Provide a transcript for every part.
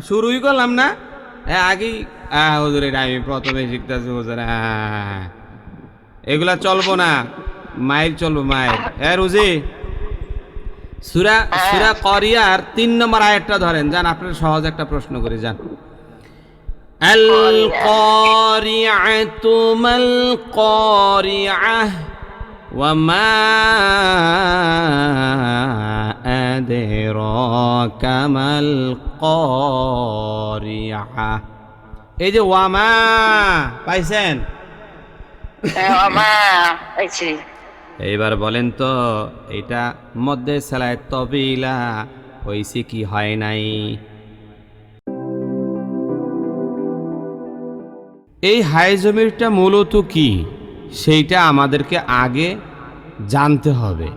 শুরুই করলাম না, আগেই হুজুর এটা আমি প্রথমে শিখতেছি হুজুর, এগুলা চলবো না, মায়ের চলবো মায়ের। রুজি, সূরা সূরা করিয়ার ৩ নম্বর আয়াতটা ধরেন, যান আপনার সহজ একটা প্রশ্ন করি, যান। আল কারিআতু মাল কারিআহ ওয়া মা আদরাকা মাল কারিআহ। এই যে ওয়ামা পাইছেন, এইবার বলেন তো এটা মধ্যে সেলায় তবিলা হইছে কি হয় নাই? এই হায় জমিরটা মূলত কি সেইটা আমাদেরকে আগে জানতে হবে,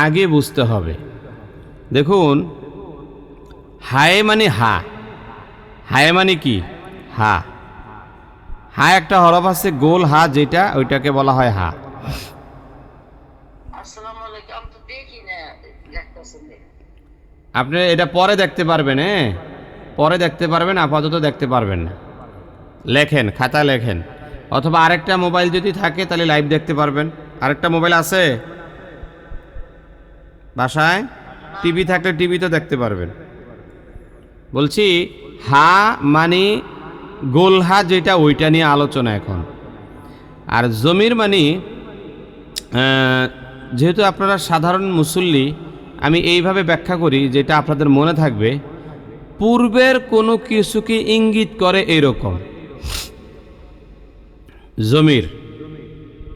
আগে বুঝতে হবে। দেখুন, হায় মানে হা, হায় মানে কি হা, হা একটা হরফ আছে গোল হা, যেটা ওইটাকে বলা হয় হা। আপনি এটা পরে দেখতে পারবেন, পরে দেখতে পারবেন, আপাতত দেখতে পারবেন না। লেখেন, খাতা লেখেন, অথবা আরেকটা মোবাইল যদি থাকে তাহলে লাইভ দেখতে পারবেন। আরেকটা মোবাইল আছে বাসায়, টিভি থাকলে টিভিতে দেখতে পারবেন। বলছি হা মানে গোল হা, যেটা ওইটা নিয়ে আলোচনা এখন। আর জমির মানে, যেহেতু আপনারা সাধারণ মুসল্লি, আমি এইভাবে ব্যাখ্যা করি যেটা আপনাদের মনে থাকবে। পূর্বের কোনো কিছুকে ইঙ্গিত করে এরকম জমির,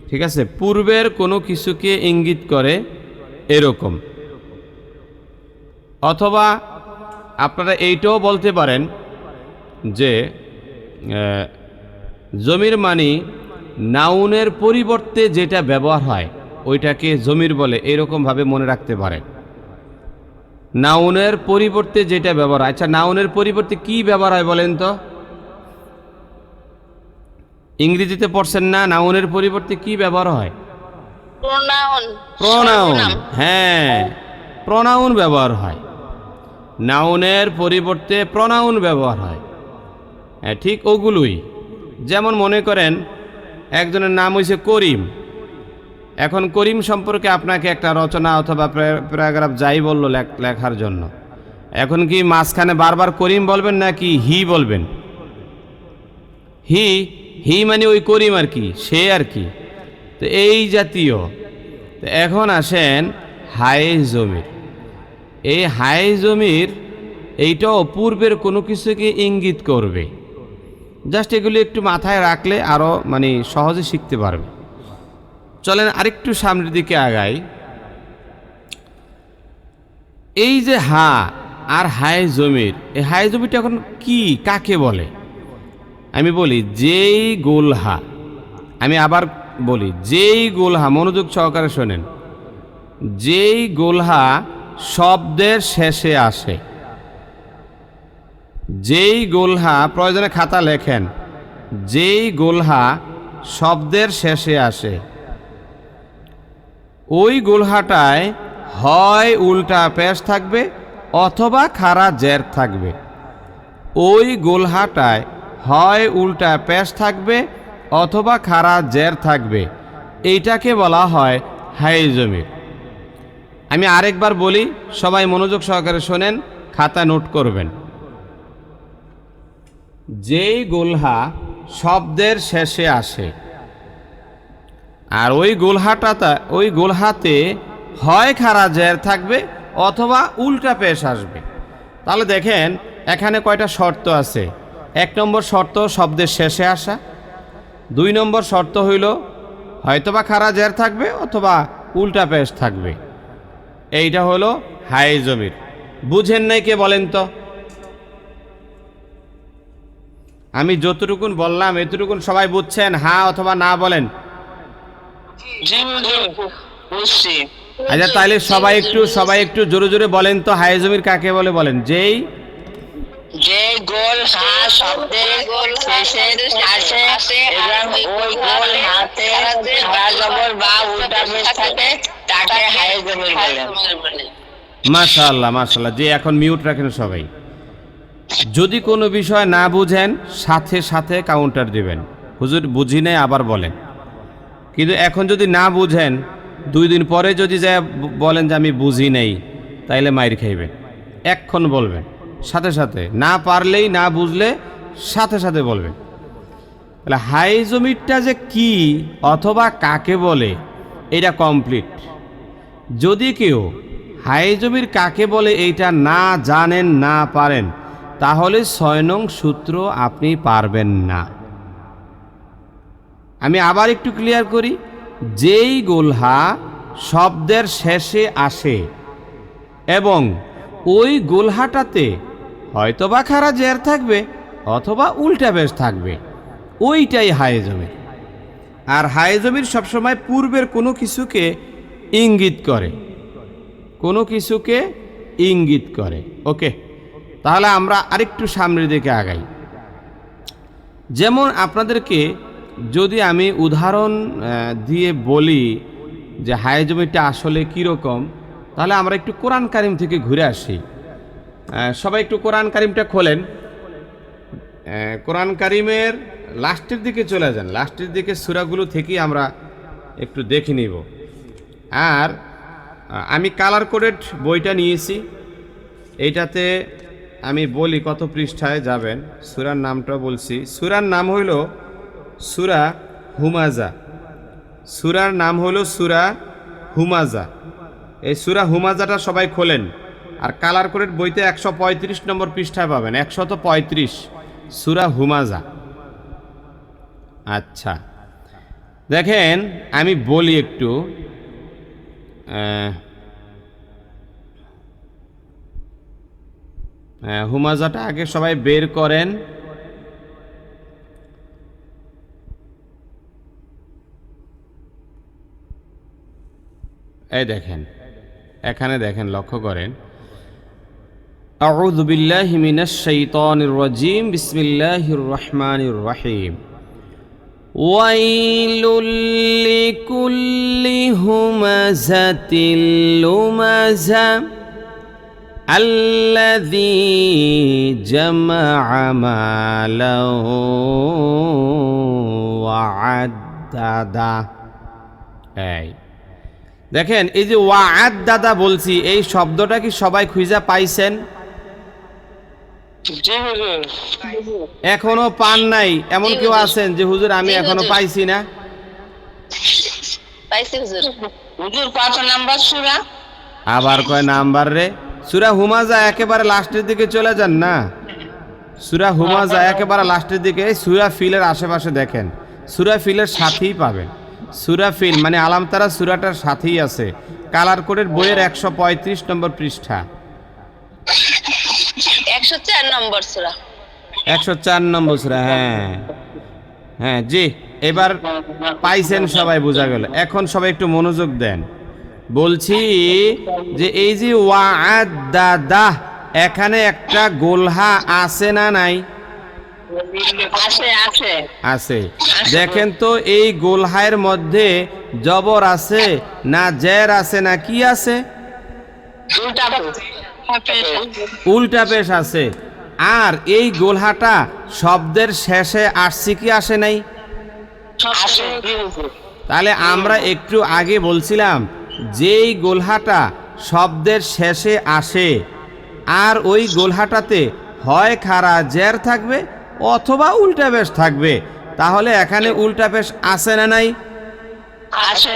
ঠিক আছে? পূর্বের কোনো কিছুকে ইঙ্গিত করে এরকম। অথবা আপনারা এইটাও বলতে পারেন যে জমির মানে নাউনের পরিবর্তে যেটা ব্যবহার হয় ওইটাকে জমির বলে, এরকমভাবে মনে রাখতে পারেন। নাউনের পরিবর্তে যেটা ব্যবহার হয়। আচ্ছা, নাউনের পরিবর্তে কি ব্যবহার হয় বলেন তো? ইংরেজিতে পড়ছেন না? নাউনের পরিবর্তে কি ব্যবহার হয়? প্রোনাউন। হ্যাঁ, প্রোনাউন ব্যবহার হয়। নাউনের পরিবর্তে প্রোনাউন ব্যবহার হয়। হ্যাঁ, ঠিক ওগুলোই। যেমন মনে করেন একজনের নাম হয়েছে করিম। এখন করিম সম্পর্কে আপনাকে একটা রচনা অথবা প্যারাগ্রাফ যাই বললো লেখার জন্য, এখন কি মাঝখানে বারবার করিম বলবেন নাকি হি বলবেন? হি, হি মানে ওই করিম আর কি, সে আর কি। তো এই জাতীয়। তো এখন আসেন হায় জমির। এই হায় জমির এইটাও পূর্বের কোনো কিছুকে ইঙ্গিত করবে। জাস্ট এগুলি একটু মাথায় রাখলে আরও মানে সহজে শিখতে পারবে। চলেন আরেকটু সামনের দিকে আগাই। এই যে হা আর হায় জমির, এই হায় জমিরটা এখন কি, কাকে বলে? আমি বলি যেই গোলহা, আমি আবার বলি যেই গোলহা, মনোযোগ সহকারে শোনেন, যেই গোলহা শব্দের শেষে আসে, যেই গোলহা, প্রয়োজনে খাতা লেখেন, যেই গোলহা শব্দের শেষে আসে ওই গোলহাটায় হয় উল্টা পেশ থাকবে অথবা খাড়া জের থাকবে। ওই গোলহাটায় হয় উল্টা পেশ থাকবে অথবা খাড়া জের থাকবে। এইটাকে বলা হয় হায় জমির। আমি আরেকবার বলি, সবাই মনোযোগ সহকারে শোনেন, খাতা নোট করবেন। যেই গোলহা শব্দের শেষে আসে আর ওই গোলহাতে হয় খাড়া জের থাকবে অথবা উল্টা পেশ আসবে। তাহলে দেখেন এখানে কয়টা শর্ত আছে। 1 নম্বর শর্ত শব্দের শেষে আসা। 2 নম্বর শর্ত হইল হয়তোবা খাড়া জের থাকবে অথবা উল্টা পেশ থাকবে। এইটা হলো হায় জমির। বুঝেন নাই কে বলেন তো? আমি যতটুকুন বললাম এতটুকুন সবাই বুঝছেন? হ্যাঁ অথবা না বলেন। আচ্ছা, তাহলে সবাই একটু জোরে জোরে বলেন তো হায় জমির কাকে বলে, বলেন। যেই গোল হা শব্দের শেষের আসে এবং ওই গোল হাতে খাড়া জবর বা উল্টা পেশ থাকে তাকে হায় জমির বলে। মাশাআল্লাহ, মাশাআল্লাহ। যে এখন মিউট রাখেন সবাই। যদি কোনো বিষয় না বুঝেন সাথে সাথে কাউন্টার দিবেন, হুজুর বুঝি নাই আবার বলেন। কিন্তু এখন যদি না বুঝেন 2 দিন পরে যদি যা বলেন যে আমি বুঝি নাই, তাইলে মাইর খাইবেন। এক্ষণ বলবেন সাথে সাথে, না পারলেই না বুঝলে সাথে সাথে বলবেন। তাহলে হাইজোমিটটা যে কি অথবা কাকে বলে এটা কমপ্লিট। যদি কেউ হাইজমির কাকে বলে এইটা না জানেন না পারেন, তাহলে 6 নং সূত্র আপনি পারবেন না। আমি আবার একটু ক্লিয়ার করি, যেই গোলহা শব্দের শেষে আসে এবং ওই গোলহাটাতে হয়তোবা খাড়া জের থাকবে অথবা উল্টা পেশ থাকবে, ওইটাই হাইজমির। আর হাইজমির সবসময় পূর্বের কোনো কিছুকে ইঙ্গিত করে, কোনো কিছুকে ইঙ্গিত করে। ওকে, তাহলে আমরা আরেকটু সামনের দিকে আগাই। যেমন আপনাদেরকে যদি আমি উদাহরণ দিয়ে বলি যে হাইজমিটা আসলে কীরকম, তাহলে আমরা একটু কোরআন কারিম থেকে ঘুরে আসি। সবাই একটু কোরআন কারিমটা খোলেন, কোরআন কারিমের লাস্টের দিকে চলে যান, লাস্টের দিকে সূরাগুলো থেকেই আমরা একটু দেখে নিব। আর আমি কালার কোডেড বইটা নিয়েছি, এইটাতে আমি বলি কত পৃষ্ঠায় যাবেন, সূরার নামটা বলছি। সূরার নাম হইল সূরা হুমাজা, সূরার নাম হলো সূরা হুমাজা। এই সূরা হুমাজাটা সবাই খোলেন, আর কালার কোডেড বইতে 135 নম্বর পৃষ্ঠায় পাবেন, 135 সূরা হুমাজা। আচ্ছা দেখেন, আমি বলি একটু, হুমাজাটা আগে সবাই বের করেন। এই দেখেন, এখানে দেখেন, লক্ষ্য করেন। আউযু বিল্লাহি মিনাশ শাইতানির রাজীম, বিসমিল্লাহির রহমানির রহিম। ওয়াইলুল লিকুল্লি হুমাযাতিল লুমাযা আল্লাযী জামাআ মালাহু ওয়া আদ্দাদা। এই দেখেন, এই যে ওয়াআদ্দাদা বলছি, এই শব্দটা কি সবাই খুঁজে পাইছেন? এখনো পান নাই এমন কেউ আছেন যে হুজুর আমি এখনো পাইছি না? পাইছি হুজুর। হুজুর কত নাম্বার সূরা? আবার কয় নাম্বার রে? সূরা হুমাজা একেবারে লাস্টের দিকে চলে যান না, সূরা হুমাজা একেবারে লাস্টের দিকে। এই সূরা ফিলের আশেপাশে দেখেন, সূরা ফিলের সাথেই পাবেন। সূরা ফিল মানে আলামতারা সূরাটার সাথেই আছে, কালার কোডের বইয়ের 135 নম্বর পৃষ্ঠা, 104 নম্বর সূরা। 104 নম্বর সূরা। হ্যাঁ হ্যাঁ জি, এবার পাইছেন সবাই, বোঝা গেল। এখন সবাই একটু মনোযোগ দেন। বলছি যে এই যে ওয়াআদ্দাদা, এখানে একটা গোলহা আছে না নাই? আছে আছে আছে। দেখেন তো এই গোলহায়ের মধ্যে জবর আছে না জের আছে না কি আছে? উল্টা পেশ আছে। আর এই গোলহাটা শব্দের শেষে আসছে কি আসে নাই? তাহলে আমরা একটু আগে বলছিলাম যেই গোলহাটা শব্দের শেষে আসে আর ওই গোলহাটাতে হয় খাড়া জের থাকবে অথবা উল্টা পেশ থাকবে, তাহলে এখানে উল্টা পেশ আছে না নাই? আছে।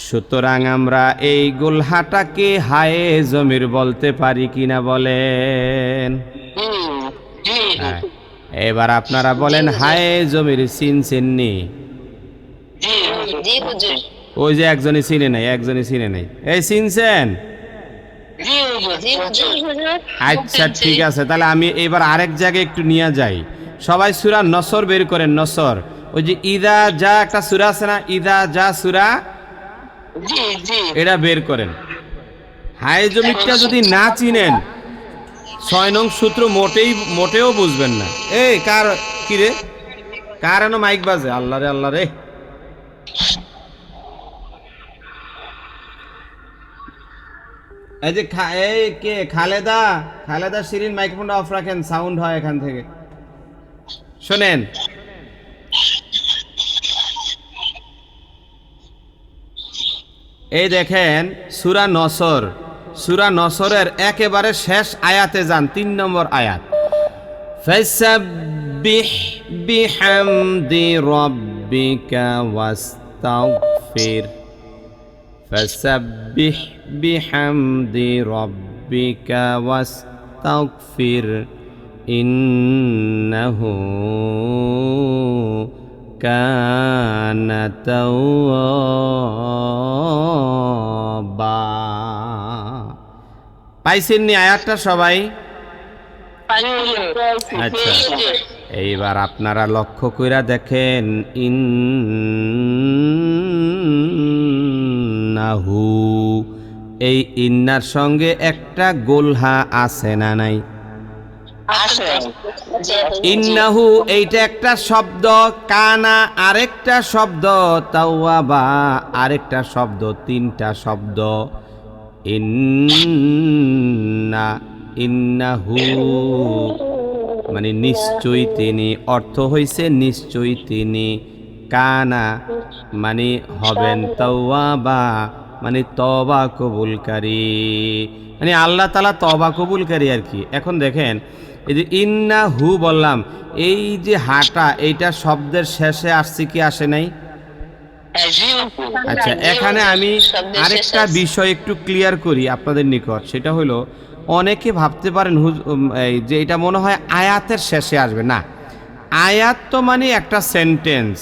সুতরাং আমরা এই গোলহাটাকে হায়ে জমির বলতে পারি কিনা বলেন? হ্যাঁ, এবার আপনারা বলেন হায়ে জমির চিনছেননি? ওই যে একজনই চিনে নাই, একজনই চিনে নাই। এই চিনছেন? আচ্ছা ঠিক আছে, তাহলে আমি এবার আরেক জায়গায় একটু নিয়ে যাই। সবাই সূরা নসর বের করেন। নসর, ওই যে ইদা যা একটা সূরা আছে না, ইদা যা সূরা, এটা বের করেন। হায়ে জমিটা যদি না চিনেন 6 নং সূত্র মোটেও বুঝবেন না। এই কার কি রে, কার এনো মাইক বাজে? আল্লাহ রে আল্লাহ রে। এই যে এই কে খালেদা, খালেদা শিরিন মাইক্রোফোনটা অফ রাখেন, সাউন্ড হয় এখান থেকে। শোনেন, এই দেখেন সূরা নসর, সূরা নসরের একেবারে শেষ আয়াতে যান, 3 নম্বর আয়াত। ফাসাব্বিহ বিহামদি রাব্বিকা ওয়াস্তাগফির, ফাসাব্বিহ বিহামদি রাব্বিকা ওয়াস্তাগফির ইন্নাহু কানা তাওয়াবা। পাইছেন নি আয়াতটা সবাই? আচ্ছা, এইবার আপনারা লক্ষ্য কইরা দেখেন, ইন্নাহু, এই ইন্নার সঙ্গে একটা গোলহা আছে না নাই? ইন্নাহু এইটা একটা শব্দ, কানা আরেকটা শব্দ, তাওয়াবা আরেকটা শব্দ, 3টা শব্দ। ইন্নাহু মানে নিশ্চয়ই তিনি, অর্থ হইছে নিশ্চয়ই তিনি, কানা মানে হবেন, তাওয়াবা মানে তওবা কবুলকারী, মানে আল্লাহ তাআলা তওবা কবুলকারী আর কি। এখন দেখেন, এই যে ইন্নাহু বললাম, এই যে হাটা এইটা শব্দের শেষে আসছে কি আসে নাই? আচ্ছা, এখানে আমি আরেকটা বিষয় একটু ক্লিয়ার করি আপনাদের নিকট, সেটা হলো অনেকে ভাবতে পারেন যে এটা মনে হয় আয়াতের শেষে আসবে। না, আয়াত তো মানে একটা সেন্টেন্স,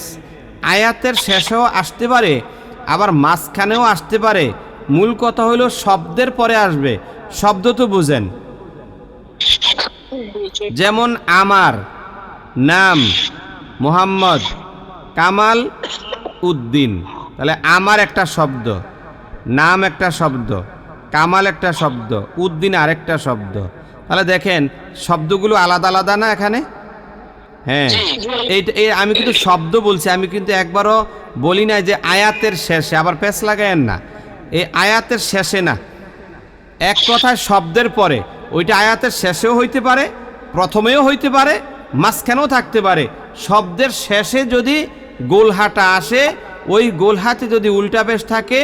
আয়াতের শেষেও আসতে পারে, আবার মাঝখানেও আসতে পারে। মূল কথা হলো শব্দের পরে আসবে। শব্দ তো বুঝেন, যেমন আমার নাম মোহাম্মদ কামাল উদ্দিন, তাহলে আমার একটা শব্দ, নাম একটা শব্দ, কামাল একটা শব্দ, উদ্দিন আরেকটা শব্দ। তাহলে দেখেন শব্দগুলো আলাদা আলাদা না এখানে? হ্যাঁ, এইটা আমি কিন্তু শব্দ বলছি, আমি কিন্তু একবারও বলি না যে আয়াতের শেষে, আবার পেছ লাগায়েন না, এই আয়াতের শেষে না, এক কথায় শব্দের পরে। ওইটা আয়াতের শেষেও হইতে পারে, প্রথমেও হইতে পারে, মাঝখানেও থাকতে পারে। শব্দের শেষে যদি গোলহাটা আসে, ওই গোলহাতে যদি উল্টা পেশ থাকে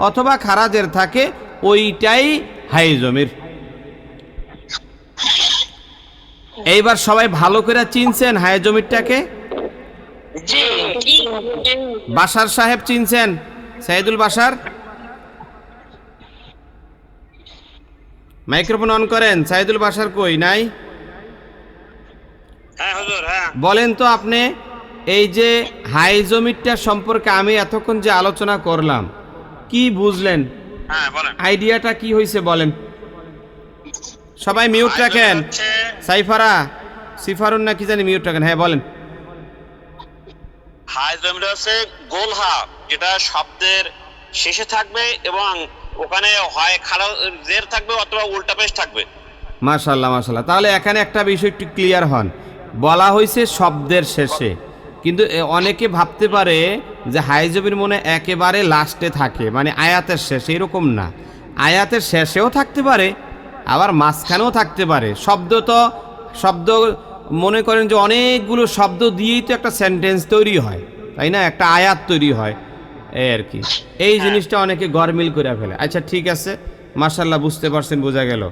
অথবা খারাজের থাকে, ওইটাই হাই জমির। এইবার সবাই ভালো করে চিনছেন হাই জমিরটাকে? বাশার সাহেব চিনছেন? সাইদুল বাশার, মাইক্রোফোন অন করেন। সাইদুল বাশার কই নাই? বলেন তো আপনি, এই যে হাই জমিরটা সম্পর্কে আমি এতক্ষণ যে আলোচনা করলাম, কি বুঝলেন? আইডিয়াটা কি হয়েছে বলেন? সবাই মিউট রাখেন। সাইফারা, সিফারুন না কি জানি, মিউট রাখেন। হ্যাঁ বলেন। হাই জমিটা হচ্ছে গোলহা, যেটা শব্দের শেষে থাকবে এবং ওখানে হয় খাড়া জের থাকবে অথবা উল্টা পেশ থাকবে। মাশাআল্লাহ মাশাআল্লাহ। তাহলে এখানে একটা বিষয় একটু ক্লিয়ার হন, বলা হয়েছে শব্দের শেষে, কিন্তু অনেকে ভাবতে পারে যে হাই জমির মনে একেবারে লাস্টে থাকে, মানে আয়াতের শেষে। এরকম না, আয়াতের শেষেও থাকতে পারে, আবার মাঝখানেও থাকতে পারে। শব্দ মনে করেন যে অনেকগুলো শব্দ দিয়েই তো একটা সেন্টেন্স তৈরি হয়, তাই না? একটা আয়াত তৈরি হয়, এই আর কি। এই জিনিসটা অনেকে গরমিল করে ফেলে। আচ্ছা ঠিক আছে, মাশাআল্লাহ, বুঝতে পারছেন, বোঝা গেল।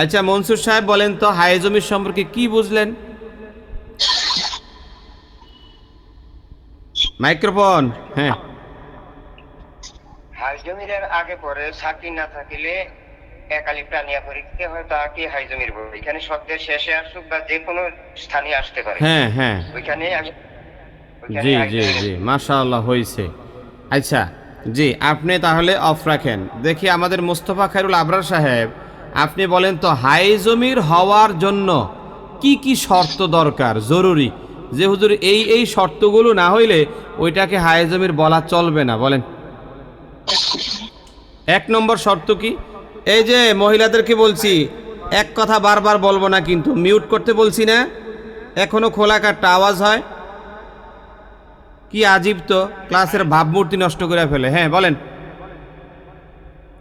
আচ্ছা মনসুর সাহেব বলেন তো, হাই জমির সম্পর্কে কি বুঝলেন? মাইক্রোফোন। হ্যাঁ, হাই জমিরের আগে পরে সাকিন না থাকিলে একালি প্রাণিয়া পরীক্ষা হয়, তাকে হাই জমির বলে। এখানে শব্দের শেষে আসুক বা যে কোনো স্থানে আসতে পারে। হ্যাঁ হ্যাঁ, ওইখানে আমি জি জি জি, মাশাআল্লাহ হয়েছে। আচ্ছা জি, আপনি তাহলে অফ রাখেন। দেখি আমাদের মোস্তফা খায়রুল আবরার সাহেব, আপনি বলেন তো, হাই জমির হওয়ার জন্য কি কি শর্ত দরকার, জরুরি, যে হুজুর এই শর্তগুলো না হইলে ওইটাকে হাই জমির বলা চলবে না, বলেন। 1 নম্বর শর্ত কি? এই যে মহিলাদেরকে বলছি, এক কথা বারবার বলবো না, কিন্তু মিউট করতে বলছি না, এখনো খোলা কাটটা আওয়াজ হয়, কি আজীব তো, ক্লাসের ভাবমূর্তি নষ্ট করে ফেলে। হ্যাঁ বলেন।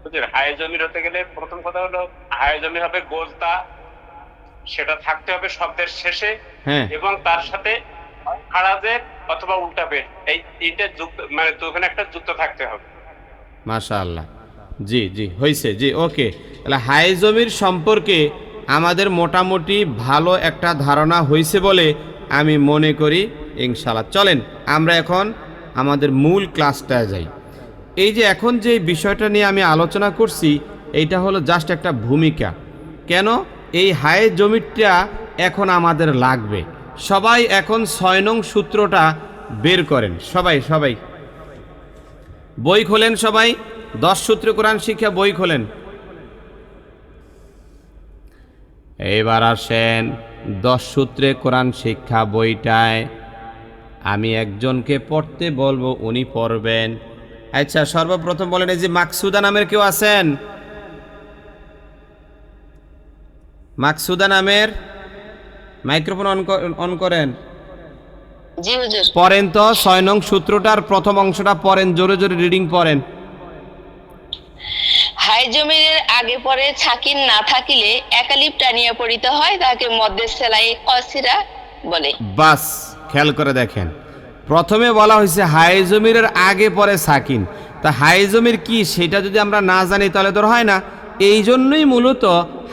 বুঝলেন? হায় জমির হতে গেলে প্রথম কথা হলো হায় জমি হবে গোলতা, সেটা থাকতে হবে শব্দের শেষে, হ্যাঁ এবং তার সাথে খারাজের অথবা উল্টা পেশ, এইটা যুক্ত, মানে ওখানে একটা যুক্ত থাকতে হবে। মাশাআল্লাহ, জি জি হয়েছে, জি ওকে। তাহলে হায় জমির সম্পর্কে আমাদের মোটামুটি ভালো একটা ধারণা হয়েছে বলে আমি মনে করি। ইনশাআল্লাহ চলেন আমরা এখন আমাদের মূল ক্লাসটায় যাই। এই যে এখন যে বিষয়টা নিয়ে আমি আলোচনা করছি, এইটা হলো জাস্ট একটা ভূমিকা। কেন এই হায় জমিটা এখন আমাদের লাগবে? সবাই এখন 6 নং সূত্রটা বের করেন। সবাই সবাই বই খোলেন, সবাই 10 সূত্রে কোরআন শিক্ষা বই খোলেন। এইবার আসেন 10 সূত্রে কোরআন শিক্ষা বইটায় আমি একজনকে পড়তে বলবো, উনি পড়বেন। আচ্ছা সর্বপ্রথম বলেন, এই যে মাকসুদা নামের কেউ আছেন? মাকসুদা নামের মাইক্রোফোন অন করেন। জি হুজুর। পড়েন তো 6 নং সূত্রটার প্রথম অংশটা পড়েন, জোরে জোরে রিডিং পড়েন। হাই জমির আগে পরে ছাকিন না থাকিলে একালিপ টানিয়া পড়িতে হয়, তাকে মধ্যে সেলাই কসিরা বলে। বাস খেয়াল করে দেখেন, প্রথমে বলা হয়েছে হাই জমিরের আগে পরে সাকিন। তা হাই জমির কি সেটা যদি আমরা না জানি তাহলে তো হয় না। এই জন্যই মূলত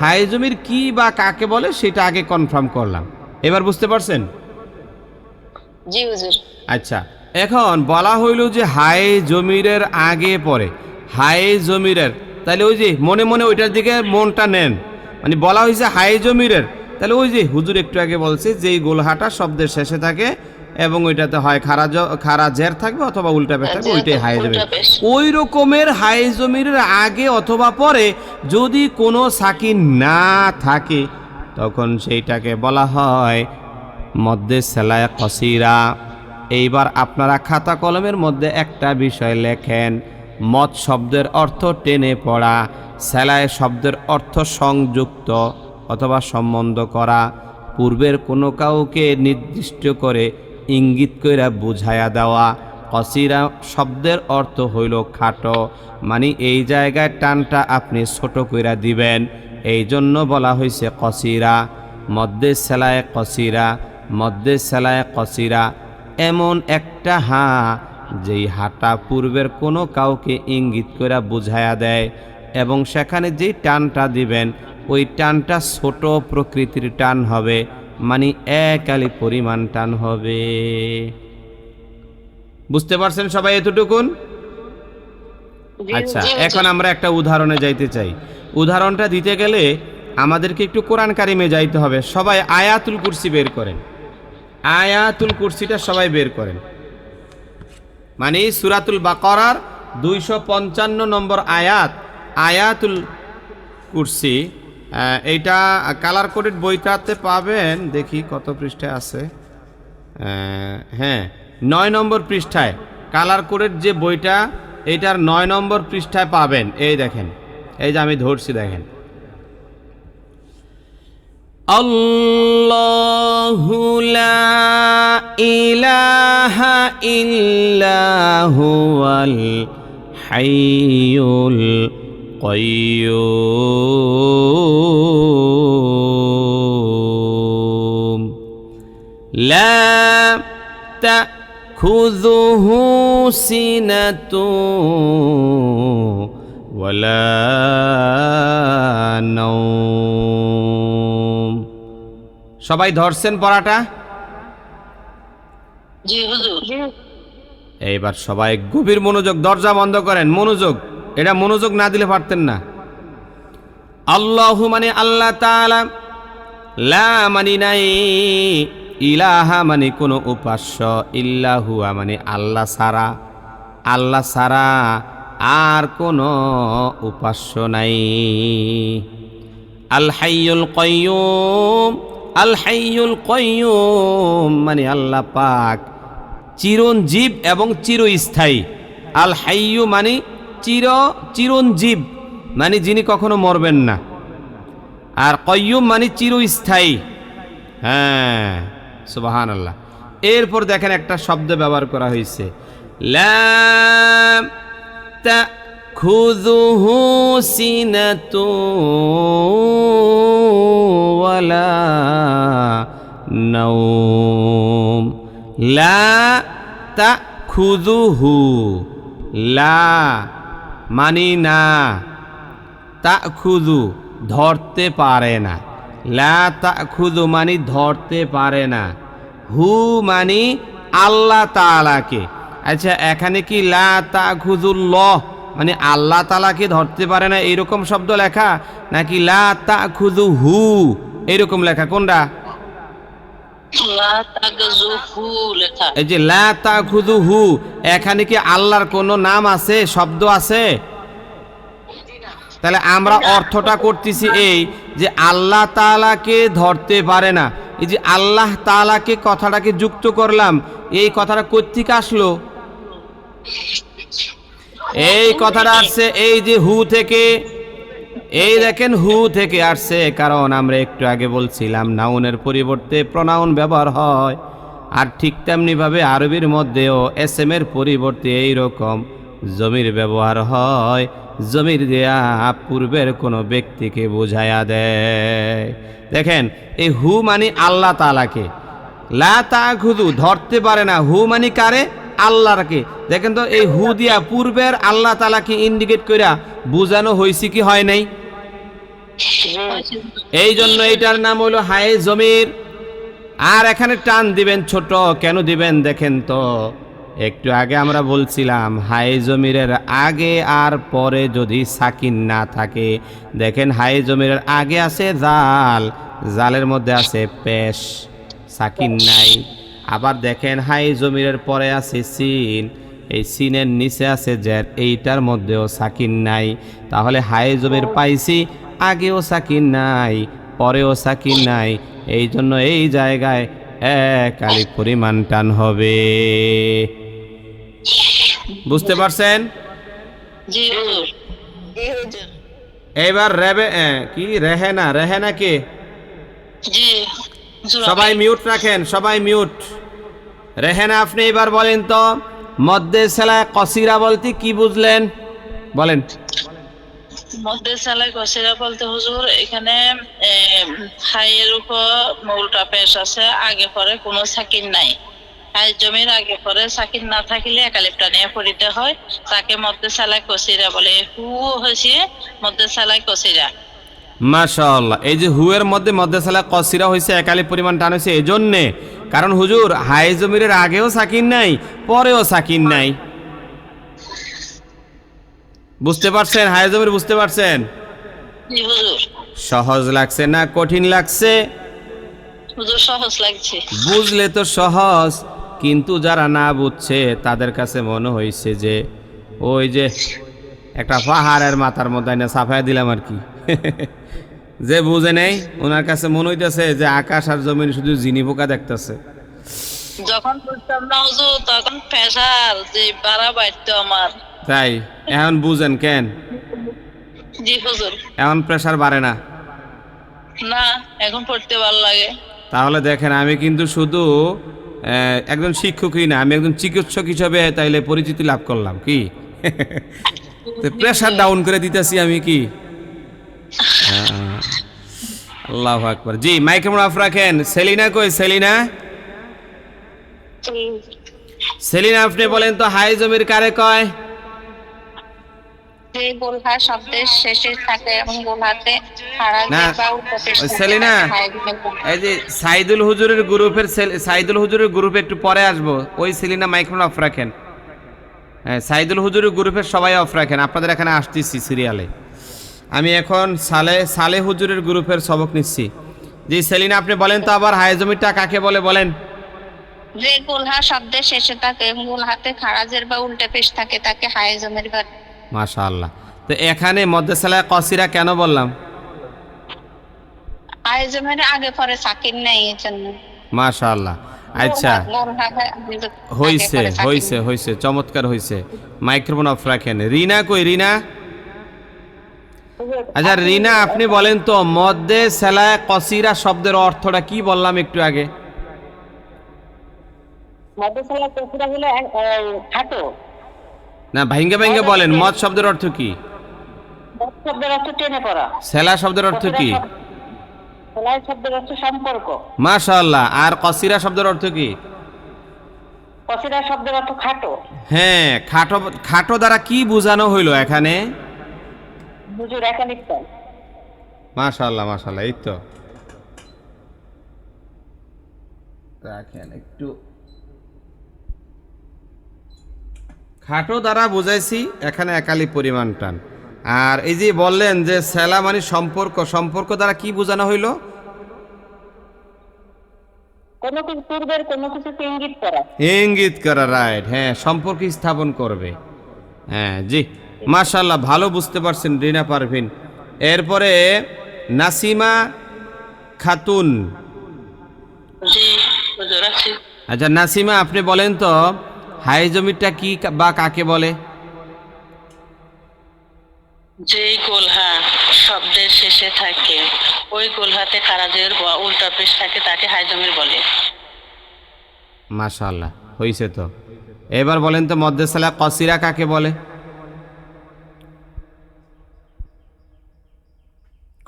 হাই জমির কি বা কাকে বলে সেটা আগে কনফার্ম করলাম। এবার বুঝতে পারছেন? জি হুজুর। আচ্ছা এখন বলা হইল যে হাই জমিরের আগে পরে, হাই জমিরের, তাহলে ওই যে মনে মনে ওইটার দিকে মনটা নেন। মানে বলা হয়েছে হাই জমিরের, তাহলে ওই যে হুজুর একটু আগে বলছে যেই গোলহাটা শব্দের শেষে থাকে এবং ওইটাতে হয় খারা জের থাকবে অথবা উল্টা পেশ থাকবে, ওইটাই হাই জমির। ওই রকমের হাই জমিরের আগে অথবা পরে যদি কোনো সাকিন না থাকে তখন সেইটাকে বলা হয় মধ্যে সেলায় কসিরা। এইবার আপনারা খাতা কলমের মধ্যে একটা বিষয় লেখেন, মদ শব্দের অর্থ টেনে পড়া, সেলায় শব্দের অর্থ সংযুক্ত অথবা সম্বন্ধ করা, পূর্বের কোনো কাউকে নির্দিষ্ট করে ইঙ্গিত কইরা বুঝায়া দেওয়া। কসিরা শব্দের অর্থ হইল খাটো, মানে এই জায়গায় টানটা আপনি ছোট কইরা দিবেন, এই জন্য বলা হয়েছে কসিরা। মধ্যে সেলায় কসিরা, মধ্যে সেলায় কসিরা এমন একটা হা যেই হাটা পূর্বের কোনো কাউকে ইঙ্গিত করে বুঝায়া দেয়, এবং সেখানে যেই টানটা দিবেন ওই টানটা ছোট প্রকৃতির টান হবে, মানে একালি পরিমাণ টান হবে। বুঝতে পারছেন সবাই এতটুকুন? আচ্ছা এখন আমরা একটা উদাহরণে যাইতে চাই। উদাহরণটা দিতে গেলে আমাদেরকে একটু কোরআন কারিমে যাইতে হবে। সবাই আয়াতুল কুরসি বের করেন, আয়াতুল কুরসিটা সবাই বের করেন। মানে সূরাতুল বাকারার 255 নম্বর আয়াত, আয়াতুল কুরসি। এইটা কালার কোডেড বইটাতে পাবেন, দেখি কত পৃষ্ঠায় আছে। হ্যাঁ 9 নম্বর পৃষ্ঠায় কালার কোডেড যে বইটা, এইটার 9 নম্বর পৃষ্ঠায় পাবেন। এই দেখেন, এই যে আমি ধরছি দেখেন, আল্লাহু লা ইলাহা ইল্লা হুয়াল হাইয়ুল কাইয়্যুম লা তাখুযুহু সিনাতুন ওয়ালা নাওম। সবাই ধরছেন পড়াটা? জি হুজুর। এইবার সবাই গভীর মনোযোগ, দরজা বন্ধ করেন, মনোযোগ। এটা মনোযোগ না দিলে পারতেন না। আল্লাহু মানে আল্লাহ তাআলা, লা মানে নাই, ইলাহা মানে কোনো উপাস্য, ইল্লাহু মানে আল্লাহ ছাড়া, আল্লাহ ছাড়া আর কোনো উপাস্য নাই। আল হাইয়ুল কাইয়্যুম, আল হাইয়ুল কাইয়্যুম মানে আল্লাহ পাক চিরঞ্জীব এবং চিরস্থায়ী। আল হাইয়্যু মানে চিরঞ্জীব, মানে যিনি কখনো মরবেন না, আর কাইয়্যুম মানে চিরস্থায়ী। হ্যাঁ সুবহানাল্লাহ। এরপর দেখেন একটা শব্দ ব্যবহার করা হয়েছে, লা খুযুহু সিনাতু ওয়ালা নাওম। লা তাখুযুহু, লা মানি না, তাখুযু ধরতে পারে না, লা তাখুযু মানি ধরতে পারে না, হু মানি আল্লাহ তাআলাকে। আচ্ছা, এখানে কি লা তাখুযুল্লাহ মানে আল্লাহ তাআলাকে ধরতে পারে না এইরকম শব্দ লেখা, নাকি লা তাখুযুহু এইরকম লেখা, কোনটা? লা তাগযুহু লেখা। এই যে লা তাখুযুহু, এখানে কি আল্লাহর কোনো নাম আছে, শব্দ আছে? তাহলে আমরা অর্থটা করতেছি এই যে আল্লাহ তাআলাকে ধরতে পারে না। এই যে আল্লাহ তাআলাকে কথাটাকে যুক্ত করলাম, এই কথাটা কোত্থেকে আসলো? এই কথাটা আসছে এই যে হু থেকে। এই দেখেন হু থেকে আসছে, কারণ আমরা একটু আগে বলছিলাম নাউনের পরিবর্তে প্রনাউন ব্যবহার হয়। আর ঠিক তেমনিভাবে আরবির মধ্যেও এসএম এর পরিবর্তে এইরকম জমির ব্যবহার হয়। জমির দেয়া পূর্বের কোনো ব্যক্তিকে বোঝায়া দেয়। দেখেন এই হু মানি আল্লাহ তাআলাকে, লা তাখুযু ধরতে পারে না, হু মানি কারে? আল্লাহকে। দেখেন তো এই হু দিয়া পূর্বের আল্লাহ তাআলাকে ইন্ডিকেট কইরা বোঝানো হয়েছে কি হয় নাই? এই জন্য এইটার নাম হলো হায়ে জমির। আর এখানে টান দিবেন ছোট, কেন দিবেন দেখেন তো, একটু আগে আমরা বলছিলাম হায়ে জমিরের আগে আর পরে যদি সাকিন না থাকে, দেখেন হায়ে জমিরের আগে আছে জাল, জালের মধ্যে আছে পেশ, সাকিন নাই। আবার দেখেন হায়ে জমিরের পরে আছে সিন, এই সিনের নিচে আছে জের, এইটার মধ্যেও সাকিন নাই। তাহলে হায়ে জমির পাইছি, আগেও সাকিন নাই, পরেও সাকিন নাই, এই জন্য এই জায়গায় এক আলিফ পরিমাণ টান হবে। বুঝতে পারছেন? জি হুজুর। জি হুজুর। এবার রেবে কি রেহেনা, রেহেনা কে? জি হুজুর। সবাই মিউট রাখেন, সবাই মিউট। রেহেনা আপনি এবার বলেন তো মদ্দে সেলায় কসিরা বলতে কি বুঝলেন, বলেন। মধ্যে সালাই কসিরা বলতে হুজুর এখানে হাইয়ের উপর উল্টা পেশ আছে, আগে পরে কোনো সাকিন নাই। হাই জমির আগে পরে সাকিন না থাকিলে একালিফটা নিয়ে পড়িতে হয়, তাকে মধ্যে সালাই কসিরা বলে। হু হয়েছে মধ্যে সালাই কসিরা। মাশাআল্লাহ, এই যে হুয়ের মধ্যে মধ্যে সালায় কসিরা হয়েছে, একালি পরিমাণ টান হয়েছে এজন্যে, কারণ হুজুর হাই জমিরের আগেও সাকিন নাই, পরেও সাকিন নাই। বুঝতে পারছেন? হাই জমির বুঝতে পারছেন? জি হুজুর। সহজ লাগছে না কঠিন লাগছে? হুজুর সহজ লাগছে। বুঝলে তো সহজ, কিন্তু যারা না বুঝছে তাদের কাছে মনে হয়েছে যে ওই যে একটা পাহাড়ের মাথার মধ্যে না সাফাই দিলাম আর কি। যে বুঝে নেই ওনার কাছে মনে হইতেছে যে আকাশ আর জমিন শুধু জিনি পোকা দেখতেছে। যখন বুঝতাম না হুজুর তখন প্রেসার যে বাড়া বাড়তো আমার। তাই এখন বুঝেন কেন? জি হুজুর। এখন প্রেশার বাড়ে না। না, এখন পড়তে ভালো লাগে। তাহলে দেখেন আমি কিন্তু শুধু একজন শিক্ষকই না, আমি একজন চিকিৎসক হিসাবে তাইলে পরিচিতি লাভ করলাম কি। প্রেশার ডাউন করে দিতেছি আমি কি। আল্লাহু আকবার। জি মাইকে মুনাফ রাখেন। সেলিনা কই? সেলিনা, সেলিনা আপনি বলেন তো হাই জমির কারে কয়? যে গোলহা শব্দের শেষে থাকে এবং গোলহাতে না ওই সেলিনা, এই যে সাইদুল হুজুরের গ্রুপের সাইদুল হুজুরের গ্রুপে একটু পরে আসবো, ওই সেলিনা মাইক্রোফোন অফ রাখেন। হ্যাঁ সাইদুল হুজুরের গ্রুপের সবাই অফ রাখেন, আপনাদের এখানে আসতেছি সিরিয়ালে। আমি এখন সালে হুজুরের গ্রুপের সবক নিচ্ছি। জি সেলিনা আপনি বলেন তো আবার হাই জমিরটা কাকে বলে বলেন। যে গোলহা শব্দের শেষে থাকে এবং গোলহাতে খারাজের বা উল্টে পেশ থাকে তাকে হায়ে জমির বলে। মাশাআল্লাহ। তো এখানে মধ্যে সালায় কসিরা কেন বললাম? হায়ে জমির আগে পরে সাকিন নেই এই জন্য। মাশাআল্লাহ। আচ্ছা হইছে হইছে হইছে, চমৎকার হইছে। মাইক্রোফোন অফ রাখেন। রিনা কই? রিনা, আচ্ছা রিনা আপনি বলেন তো মধ্যে সালায় কসিরা শব্দের অর্থটা কি বললাম একটু আগে? মধ্যে সালায় কসিরা হলো খাটো। না ভাইঙ্গে ভাইঙ্গে বলেন, মদ শব্দের অর্থ কি? মদ শব্দের অর্থ টেনে পড়া। সেলা শব্দের অর্থ কি? সেলাই শব্দের অর্থ সম্পর্ক। মাশাআল্লাহ। আর কসিরা শব্দের অর্থ কি? কসিরা শব্দের অর্থ খাটো। হ্যাঁ, খাটো। খাটো দ্বারা কি বোঝানো হইল এখানে? হুজুর একালিপ্টাস। মাশাআল্লাহ মাশাআল্লাহ, এই তো রাখেন একটু। খাটো দ্বারা বুঝাইছি এখানে একালি পরিমাণ টান। আর এই যে বললেন যে সেলা মানে সম্পর্ক, সম্পর্ক দ্বারা কি বোঝানো হইল? কোনো কিছু পূর্বের কোনো কিছুকে ইঙ্গিত করা। ইঙ্গিত করা, রাইট। হ্যাঁ, সম্পর্ক স্থাপন করবে। হ্যাঁ জি, মাশাআল্লাহ, ভালো বুঝতে পারছেন রিনা পারভিন। এরপরে নাসিমা খাতুন। জি হুজুর আছি। আচ্ছা নাসিমা, আপনি বলেন তো হাই জমিটা কি বা কাকে বলে? যেই গোলহা শব্দের শেষে থাকে ওই গোলহাতে খারাজের বা উল্টা পেশ থাকে তাকে হাইজমির বলে। মাশাআল্লাহ, হইছে তো। এবার বলেন তো মধ্যে সালা কসিরা কাকে বলে?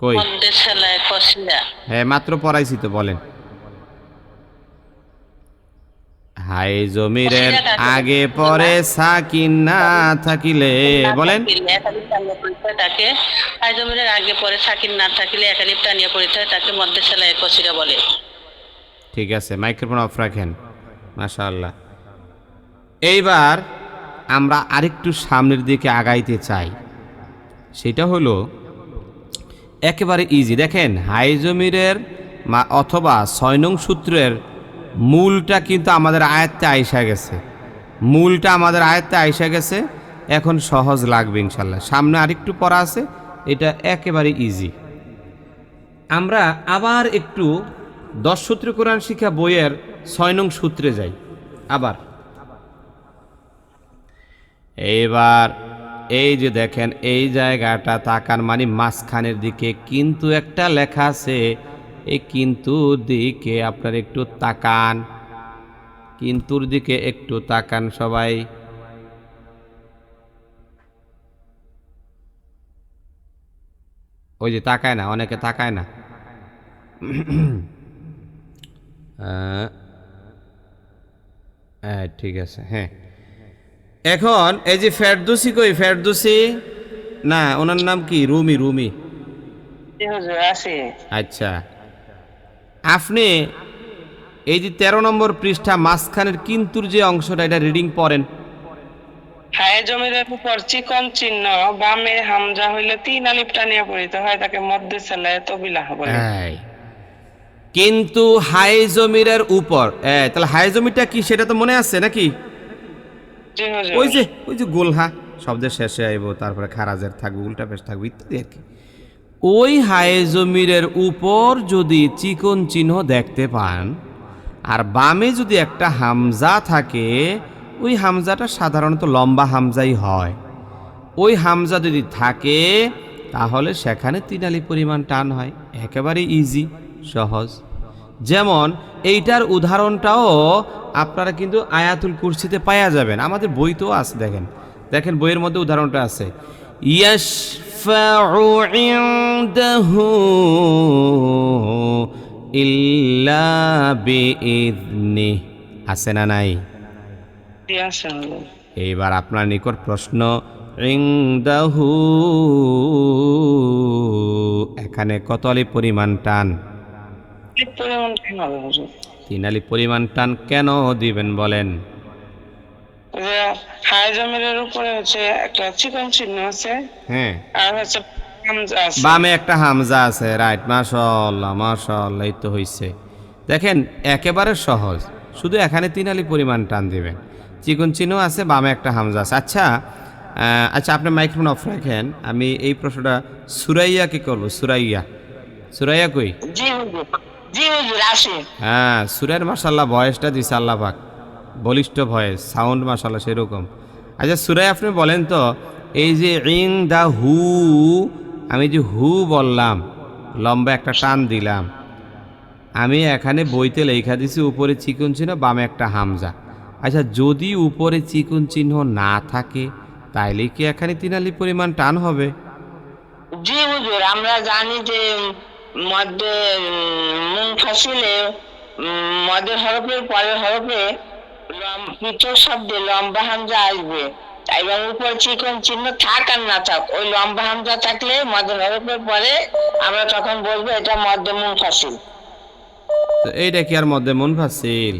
কই? মধ্যে সেলায় কসিরা। হ্যাঁ, মাত্র পড়াইছি তো, বলেন। হাই জমিরের আগে পরে সাকিন না থাকিলে, বলেন। তাকে হাইজমিরের আগে পরে সাকিন না থাকিলে একালিপ টানিয়া পড়িতে হয়, তাকে মধ্যে সেলায় কসিরা বলে। ঠিক আছে, মাইক্রোফোন অফ রাখেন। মাশাআল্লাহ। এইবার আমরা আরেকটু সামনের দিকে আগাইতে চাই। সেটা হলো একেবারে ইজি। দেখেন হাই জমিরের অথবা 6 নং সূত্রের মূলটা কিন্তু আমাদের আয়ত্তে আইসা গেছে। মূলটা আমাদের আয়ত্তে আইসা গেছে। এখন সহজ লাগবে ইনশাল্লাহ। সামনে আরেকটু পড়া আছে, এটা একেবারে ইজি। আমরা আবার একটু 10 সূত্র কোরআন শিক্ষা বইয়ের 6 নং সূত্রে যাই আবার। এইবার এই যে দেখেন এই জায়গাটা তাকান, মানে মাঝখানের দিকে কিন্তু একটা লেখা আছে। এই কিন্তুর দিকে আপনার একটু তাকান, কিন্তুর দিকে একটু তাকান সবাই। ওই যে তাকায় না, অনেকে তাকায় না। ঠিক আছে। হ্যাঁ, এখন এই যে ফেরদৌসি, কই ফেরদৌসি? না, ওনার নাম কি? রুমি। রুমি, আচ্ছা। আপনি এই যে 13 নম্বর পৃষ্ঠা মাঝখানের কিন্তুর যে অংশটা, এটা রিডিং পড়েন। হায় জমিরের উপর চিকন চিহ্ন বামে হামজা হইলে 3 আলিফ টানিয়া পড়িতে হয়, তাকে মধ্যে সেলায় তবিলাহ বলে। কিন্তু হাই জমিরের উপর, তাহলে হাই জমিটা কি সেটা তো মনে আছে নাকি? জি হুজুর। ওই যে গোলহা শব্দের শেষে আইব, তারপরে খারাজের থাকবে, উল্টা পেশ থাকবে ইত্যাদি আর কি। ওই হাই জমিরের উপর যদি চিকন চিহ্ন দেখতে পান আর বামে যদি একটা হামজা থাকে, ওই হামজাটা সাধারণত লম্বা হামজাই হয়। ওই হামজা যদি থাকে তাহলে সেখানে 3 আলিফ পরিমাণ টান হয়। একেবারে ইজি, সহজ। যেমন এইটার উদাহরণটাও আপনারা কিন্তু আয়াতুল কুরসিতে পাওয়া যাবেন, আমাদের বইতেও আছে। দেখেন বইয়ের মধ্যে উদাহরণটা আছে। ইয়াশফাউ ইনদাহু ইল্লা বিইذনি, আছে না নাই? এইবার আপনার নিকট প্রশ্ন, ইনদাহু এখানে কত আলিফ পরিমাণ টান? 3 আলিফ পরিমাণ টান কেন দিবেন বলেন? হায় জমিরের উপরে হচ্ছে একটা চিকন চিহ্ন আছে, হ্যাঁ, আর হচ্ছে হামজা আছে, বামে একটা হামজা আছে। রাইট, মাশাআল্লাহ মাশাআল্লাহ, এই তো হইছে। দেখেন একেবারে সহজ, শুধু এখানে 3 আলিফ পরিমাণ টান দিবেন। চিকন চিহ্ন আছে, বামে একটা হামজা আছে। আচ্ছা, আপনি মাইক্রোফোন অফ রাখেন। আমি এই প্রশ্নটা সুরাইয়াকে করব। সুরাইয়া কই? জি হুজুর আসে। হ্যাঁ, সুরের মাশাআল্লাহ ভয়েসটা দিছে আল্লাহ পাক, বলিষ্ঠ ভয়েস, সাউন্ড মাশাআল্লাহ সেরকম। আচ্ছা সুরাই, আপনি বলেন তো এই যে ইনদাহু, আমি যে হু বললাম, লম্বা একটা টান দিলাম, আমি এখানে বইতে লেখা দিছি উপরে চিকন চিহ্ন, বামে একটা হামজা। আচ্ছা, যদি উপরে চিকন চিহ্ন না থাকে তাইলে কি এখানে 3 আলিফ পরিমাণ টান হবে? জি হুজুর, আমরা জানি যে মধ্যে মুনফাসিলে মদের হরফের পরের হরফে পৃথক শব্দে লম্বা হামজা আসবে, এবং উপর চিকন চিহ্ন থাক আর না থাক, ওই লম্বা হামজা থাকলে মদের হরফের পরে আমরা তখন বলবো এটা মধ্যে মুনফাসিল। তো এইটা কি আর মধ্যে মুনফাসিল?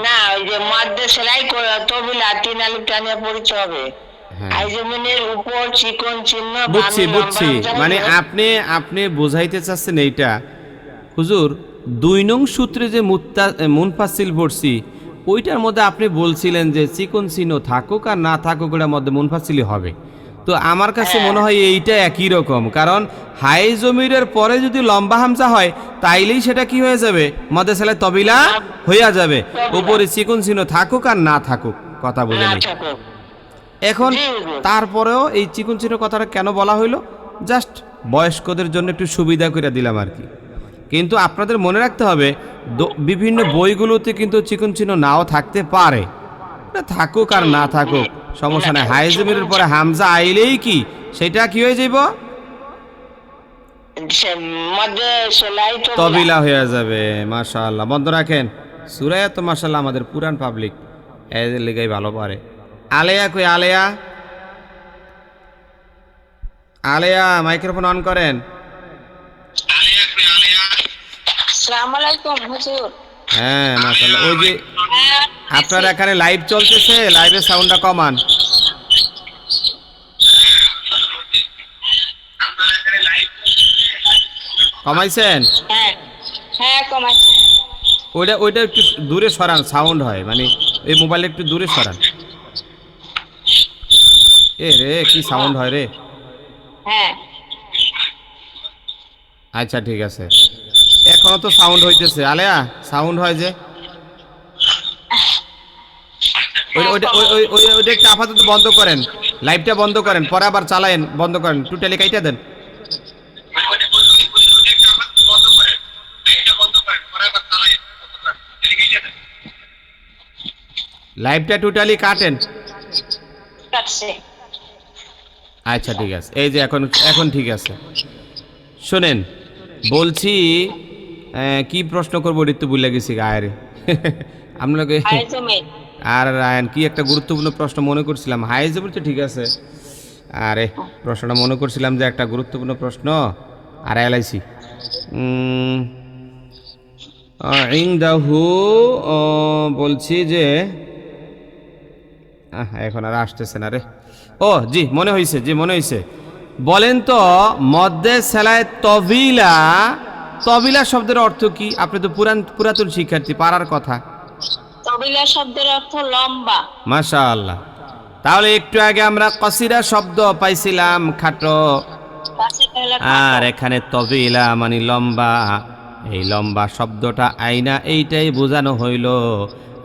না, ওই যে মধ্যে সেলাই করে তবিলা 3 আলিফ টানিয়ে পড়তে হবে। হ্যাঁ আইজমিনের উপর চিকন চিহ্ন বুঝছি বামে লম্বা বুঝছি, হামজা মানে হলে- আপনি বোঝাইতে চাচ্ছেন এইটা হুজুর 2 নং সূত্রে যে মুনফাসিল পড়ছি ওইটার মধ্যে আপনি বলছিলেন যে চিকন চিহ্ন থাকুক আর না থাকুক ওটার মধ্যে মুনফাসিলই হবে। তো আমার কাছে মনে হয় এইটা একই রকম, কারণ হাই জমিরের পরে যদি লম্বা হামজা হয় তাইলেই সেটা কি হয়ে যাবে, মধ্যে সেলাই তবিলা হইয়া যাবে, উপরে চিকন চিহ্ন থাকুক আর না থাকুক। কথা বুঝে না নেই থাকুক। এখন। জি, হুজুর। তারপরেও এই চিকন চিহ্ন কথাটা কেন বলা হইলো, জাস্ট বয়স্কদের জন্য একটু সুবিধা করে দিলাম আর কি। কিন্তু আপনাদের মনে রাখতে হবে বিভিন্ন বইগুলোতে কিন্তু চিকন চিহ্ন নাও থাকতে পারে, এটা থাকুক আর না থাকুক সমস্যা নাই। হাই জমিরের পরে হামজা আইলেই কি সেটা কি হয়ে যাইব, মধ্যে সেলাই তবিলা হয়ে যাবে। মাশাআল্লাহ, বন্ধ রাখেন। সূরা তো মাশাআল্লাহ আমাদের পুরান পাবলিক এদের লেগাই ভালো পারে। আলেয়া কই, আলেয়া আলেয়া মাইক্রোফোন অন করেন। আসসালামু আলাইকুম হুজুর। হ্যাঁ মাশাআল্লাহ, ওই যে আপনার এখানে লাইভ চলতেছে, লাইভের সাউন্ডটা কমান। কমাইছেন? হ্যাঁ হ্যাঁ কমাই। ওইটা একটু দূরে সরান, সাউন্ড হয়, মানে এই মোবাইলে একটু দূরে সরান। এ রে কি সাউন্ড হয় রে। হ্যাঁ আচ্ছা ঠিক আছে, এখনো তো সাউন্ড হইতেছে। আলেয়া সাউন্ড হয় যে ওইটা একটু আপাতত বন্ধ করেন, লাইভটা বন্ধ করেন, পরে আবার চালায়েন, বন্ধ করেন, টোটালি কাইটা দেন। লাইভটা টোটালি কাটেন। কাটছে। আচ্ছা ঠিক আছে, এই যে এখন ঠিক আছে। শোনেন বলছি, কি প্রশ্ন করবো ওটা তো ভুলে গেছি গায়ের আপনাকে। হাই জমির। আর রায়ন কি একটা গুরুত্বপূর্ণ প্রশ্ন মনে করছিলাম, হাই জমির তো ঠিক আছে, আরে প্রশ্নটা মনে করছিলাম যে একটা গুরুত্বপূর্ণ প্রশ্ন আর এলাইছি। ইংদাহু বলছি যে এখন আর আসতেছে না রে। ও জি মনে হয়েছে, জি মনে হয়েছে। বলেন তো মধ্যে সেলায় তবিলা, তবিলা শব্দের অর্থ কি? আপনি তো পুরাতন শিক্ষার্থী, পারার কথা। তবিলা শব্দের অর্থ লম্বা। মাশাআল্লাহ, তাহলে একটু আগে আমরা কসিরা শব্দ পাইছিলাম খাটো, আর এখানে তবিলা মানে লম্বা। এই লম্বা শব্দটা আইনা এইটাই বোঝানো হইল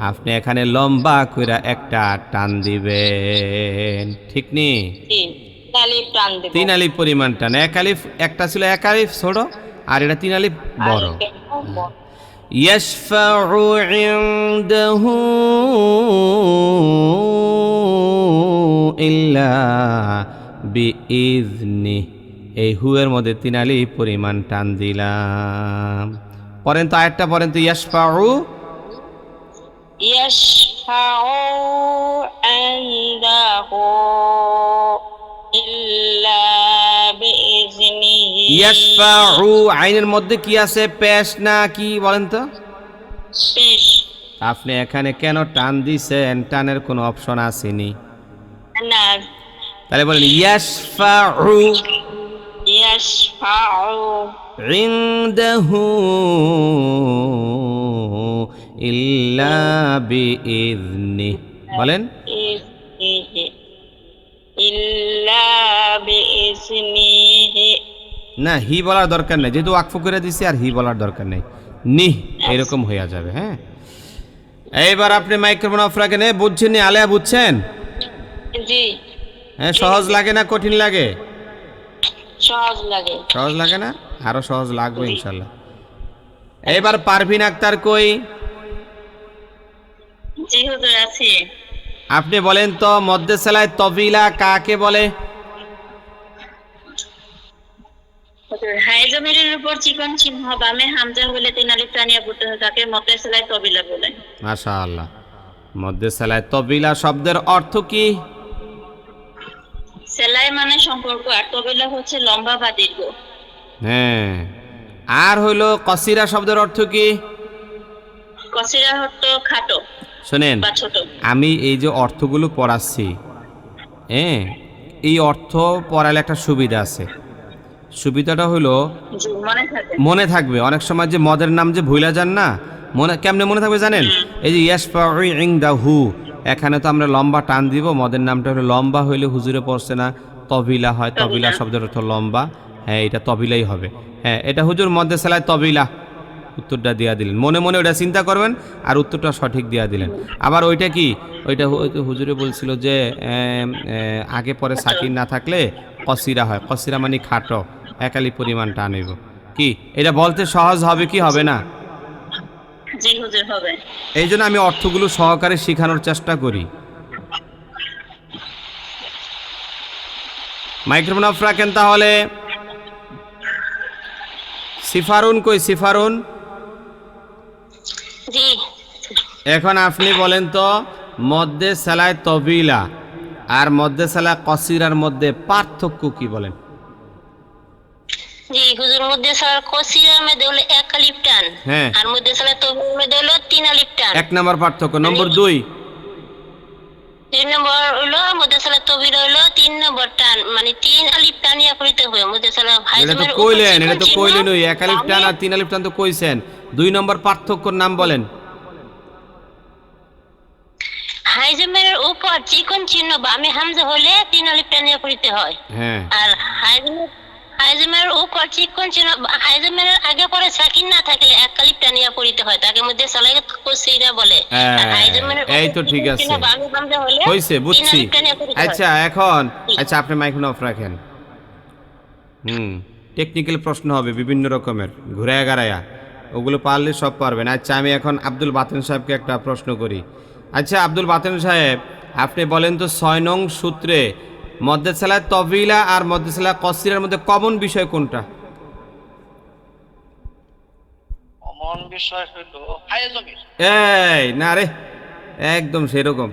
আপনি এখানে লম্বা কইরা একটা টান দিবেন, ঠিক নি? 3 আলিফ পরিমাণ টান। এক আলিফ, একটা ছিল এক আলিফ ছোট, আর এটা 3 আলিফ বড়। ইয়াশফাউ ইনদাহু ইল্লা বিইজনি, এই হুয়ের মধ্যে 3 আলিফ পরিমাণ টান দিলাম। পরেন তো আয়াতটা পরেন তো, ইয়াশফাউ ইনদাহু ইল্লা বিইজনিহি। ইয়াশফাউ আইনের মধ্যে কি আছে, পেশ না কি বলেন তো? পেশ। আপনি এখানে কেন টান দিছেন? টানের কোনো অপশন আসেনি। না, তাহলে বলেন ইয়াশফাউ ইয়াশফাউ ইনদাহু ইল্লা বিইজনি, বলেন ইল্লা বিইজনিহি। না, হি বলার দরকার নেই, যেহেতু ওয়াকফ করে দিছি আর হি বলার দরকার নেই, নি এরকম হইয়া যাবে। হ্যাঁ, এইবার আপনি মাইক্রোফোন অফ রাখেন। বুঝছেন নি আলেয়া, বুঝছেন? জি হ্যাঁ, সহজ লাগে না কঠিন লাগে? সহজ লাগে। সহজ লাগে না? আরো সহজ লাগবে ইনশাল্লাহ। এইবার পারভিন আক্তার কই? জি হুজুর আছি। আপনি বলেন তো মধ্যে সেলায় তবিলা কাকে বলে? হায় জমিরের উপর চিকন চিহ্ন বামে হামজা হলে 3 আলিফ টানিয়া পড়তে হয়, তাকে মধ্যে সেলাই তবিলা বলে। মাশাআল্লাহ। মধ্যে সেলায় তবিলা শব্দের অর্থ কি? সেলাই মানে সম্পর্ক, আর তবিলা হচ্ছে লম্বা বা দীর্ঘ। হ্যাঁ। আর হইল কসিরা শব্দের অর্থ কি? কসিরা হতো খাটো শোনেন, বা ছোট। আমি এই যে অর্থগুলো পড়াচ্ছি, হ্যাঁ, এই অর্থ পড়ালে একটা সুবিধা আছে। সুবিধাটা হলো মনে থাকে। মনে থাকবে। অনেক সময় যে মদের নাম যে ভুলা যান না, মনে কেমনে মনে থাকবে জানেন? এই যে ইয়াসফাউ ইনদাহু, এখানে তো আমরা লম্বা টান দিব। মদের নামটা হলো লম্বা হইলে হুজুরে পড়ছে না তবিলা হয়, তবিলা শব্দের অর্থ লম্বা। হ্যাঁ, এটা তবিলাই হবে। হ্যাঁ, এটা হুজুর মধ্যে সেলায় তবিলা, উত্তরটা দিয়া দিলেন। মনে মনে ওটা চিন্তা করবেন আর উত্তরটা সঠিক দিয়া দিলেন। আবার ওইটা কি, ওইটা হুজুরে বলছিল যে আগে পরে সাকিন না থাকলে কসিরা হয়। কসিরা মানে খাটো, একালি পরিমাণটা আনিব। কি এটা বলতে সহজ হবে কি হবে না? জি হুজুর, হবে। এই জন্য আমি অর্থগুলো সহকারে শেখানোর চেষ্টা করি। মাইক্রোফোন অফ রাখেন তাহলে। সিফারুন কই? সিফারুন, জি এখন আপনি বলেন তো মধ্যে সেলায় তবিলা আর মধ্যে সেলায় কসিরার মধ্যে পার্থক্য কি বলেন? জি হুজুর, মধ্যে সালার কসিরার মধ্যে হলো 1 আলিফ টান, হ্যাঁ, আর মধ্যে সালার তবিলার মধ্যে হলো 3 আলিফ টান। 1 নম্বর পার্থক্য। নম্বর 2, 2 নম্বর হলো মধ্যে সালার তবিলা হলো 3 নম্বর টান, মানে 3 আলিফ টানিয়া পড়তে হবে। মধ্যে সালার এটা তো হাইজমের কইলেন, এটা তো কইলেন ওই 1 আলিফ টান আর 3 আলিফ টান তো কইছেন। 2 নম্বর পার্থক্যর নাম বলেন। হাইজমের উপর চিকন চিহ্ন বামে হামজা হলে 3 আলিফ টানিয়া পড়তে হয়। হ্যাঁ, আর হাইজমের উপর চিকন চিহ্ন, হাইজমের আগে পরে সাকিন না থাকলে 1 আলিফ টানিয়া পড়তে হয়, তাকে মধ্যে সালাই কসিরা বলে। আর হাইজমের এই তো ঠিক আছে, বামে হামজা হলে হইছে, 3 বুঝছি। আলিফ টানিয়া পড়তে হয়। আচ্ছা এখন, আচ্ছা আপনি মাইক্রোফোন অফ রাখেন। টেকনিক্যাল প্রশ্ন হবে বিভিন্ন রকমের, ঘুরায়া গাড়ায়া, ওগুলো পারলে সব পারবেন। আচ্ছা আমি এখন আব্দুল বাতেন সাহেবকে একটা প্রশ্ন করি। আচ্ছা আব্দুল বাতেন সাহেব, আপনি বলেন তো 6 নং সূত্রে মধ্যে সেলায় তবিলা আর মধ্যে সেলায় কসিরার মধ্যে কমন বিষয় কোনটা? কমন বিষয় হলো হায় জমির। এই না রে, একদম সেরকম।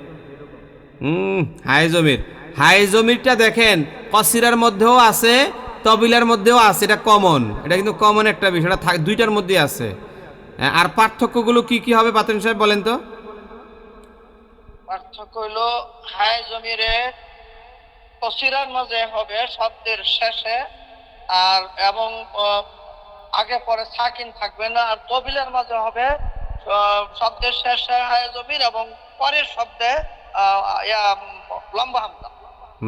হাই জমির, হাই জমিরটা দেখেন কসিরার মধ্যেও আছে, তবিলার মধ্যেও আছে, এটা কমন। এটা কিন্তু কমন একটা বিষয়, এটা দুইটার মধ্যে আছে। আর পার্থক্যগুলো কি কি হবে বাতেন সাহেব বলেন তো? পার্থক্য হলো হায় জমিরে কসিরার মাঝে হবে শব্দের শেষে, আর এবং আগে পরে সাকিন থাকবে না। আর তবিলার মাঝে হবে শব্দের শেষে হায় জমির এবং পরের শব্দে লম্বা হামজা।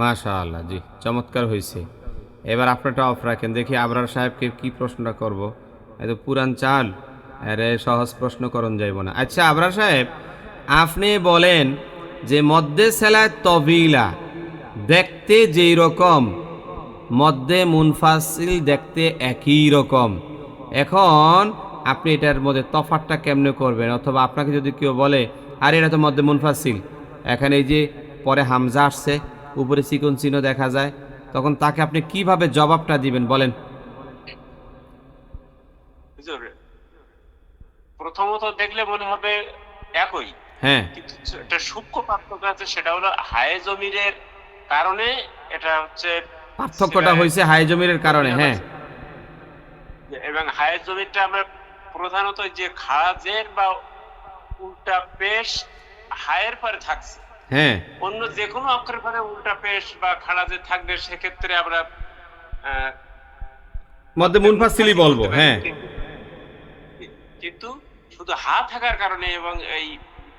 মাশাআল্লাহ, জি চমৎকার হয়েছে। এবার আপনারটা অফ রাখেন, দেখি আবরার সাহেবকে কি প্রশ্নটা করব। এত পুরান চাল, আরে সহজ প্রশ্ন করণ যাইব না। আচ্ছা আবরার সাহেব, আপনি বলেন যে মধ্যে সেলায় তবিলা দেখতে যেই রকম, মধ্যে মুনফাসিল দেখতে একই রকম। এখন আপনি এটার মধ্যে তফাৎটা কেমনে করবেন? অথবা আপনাকে যদি কেউ বলে আরে এটা তো মধ্যে মুনফাসিল, এখানে এই যে পরে হামজা আসছে, উপরে চিকন চিহ্ন দেখা যায়, তখন তাকে আপনি কিভাবে জবাবটা দিবেন বলেন? প্রথমত দেখলে মনে হবে একই, হ্যাঁ, কিন্তু একটা সূক্ষ্ম পার্থক্য আছে, সেটা হলো হায় জমিরের কারণে এটা হচ্ছে পার্থক্যটা হয়েছে হাই জমিরের কারণে। হ্যাঁ, এবং হায় জমিরটা আমরা প্রধানত যে খাজের বা উল্টা পেশ হায়ের পরে থাকছে। হ্যাঁ, অন্য যে কোনো অক্ষরের পরে উল্টা পেশ বা খাড়াজে থাকবে, সেক্ষেত্রে আমরা মধ্যে মুনফাসিলই বলবো। হ্যাঁ, কিন্তু শুধু হা থাকার কারণে এবং এই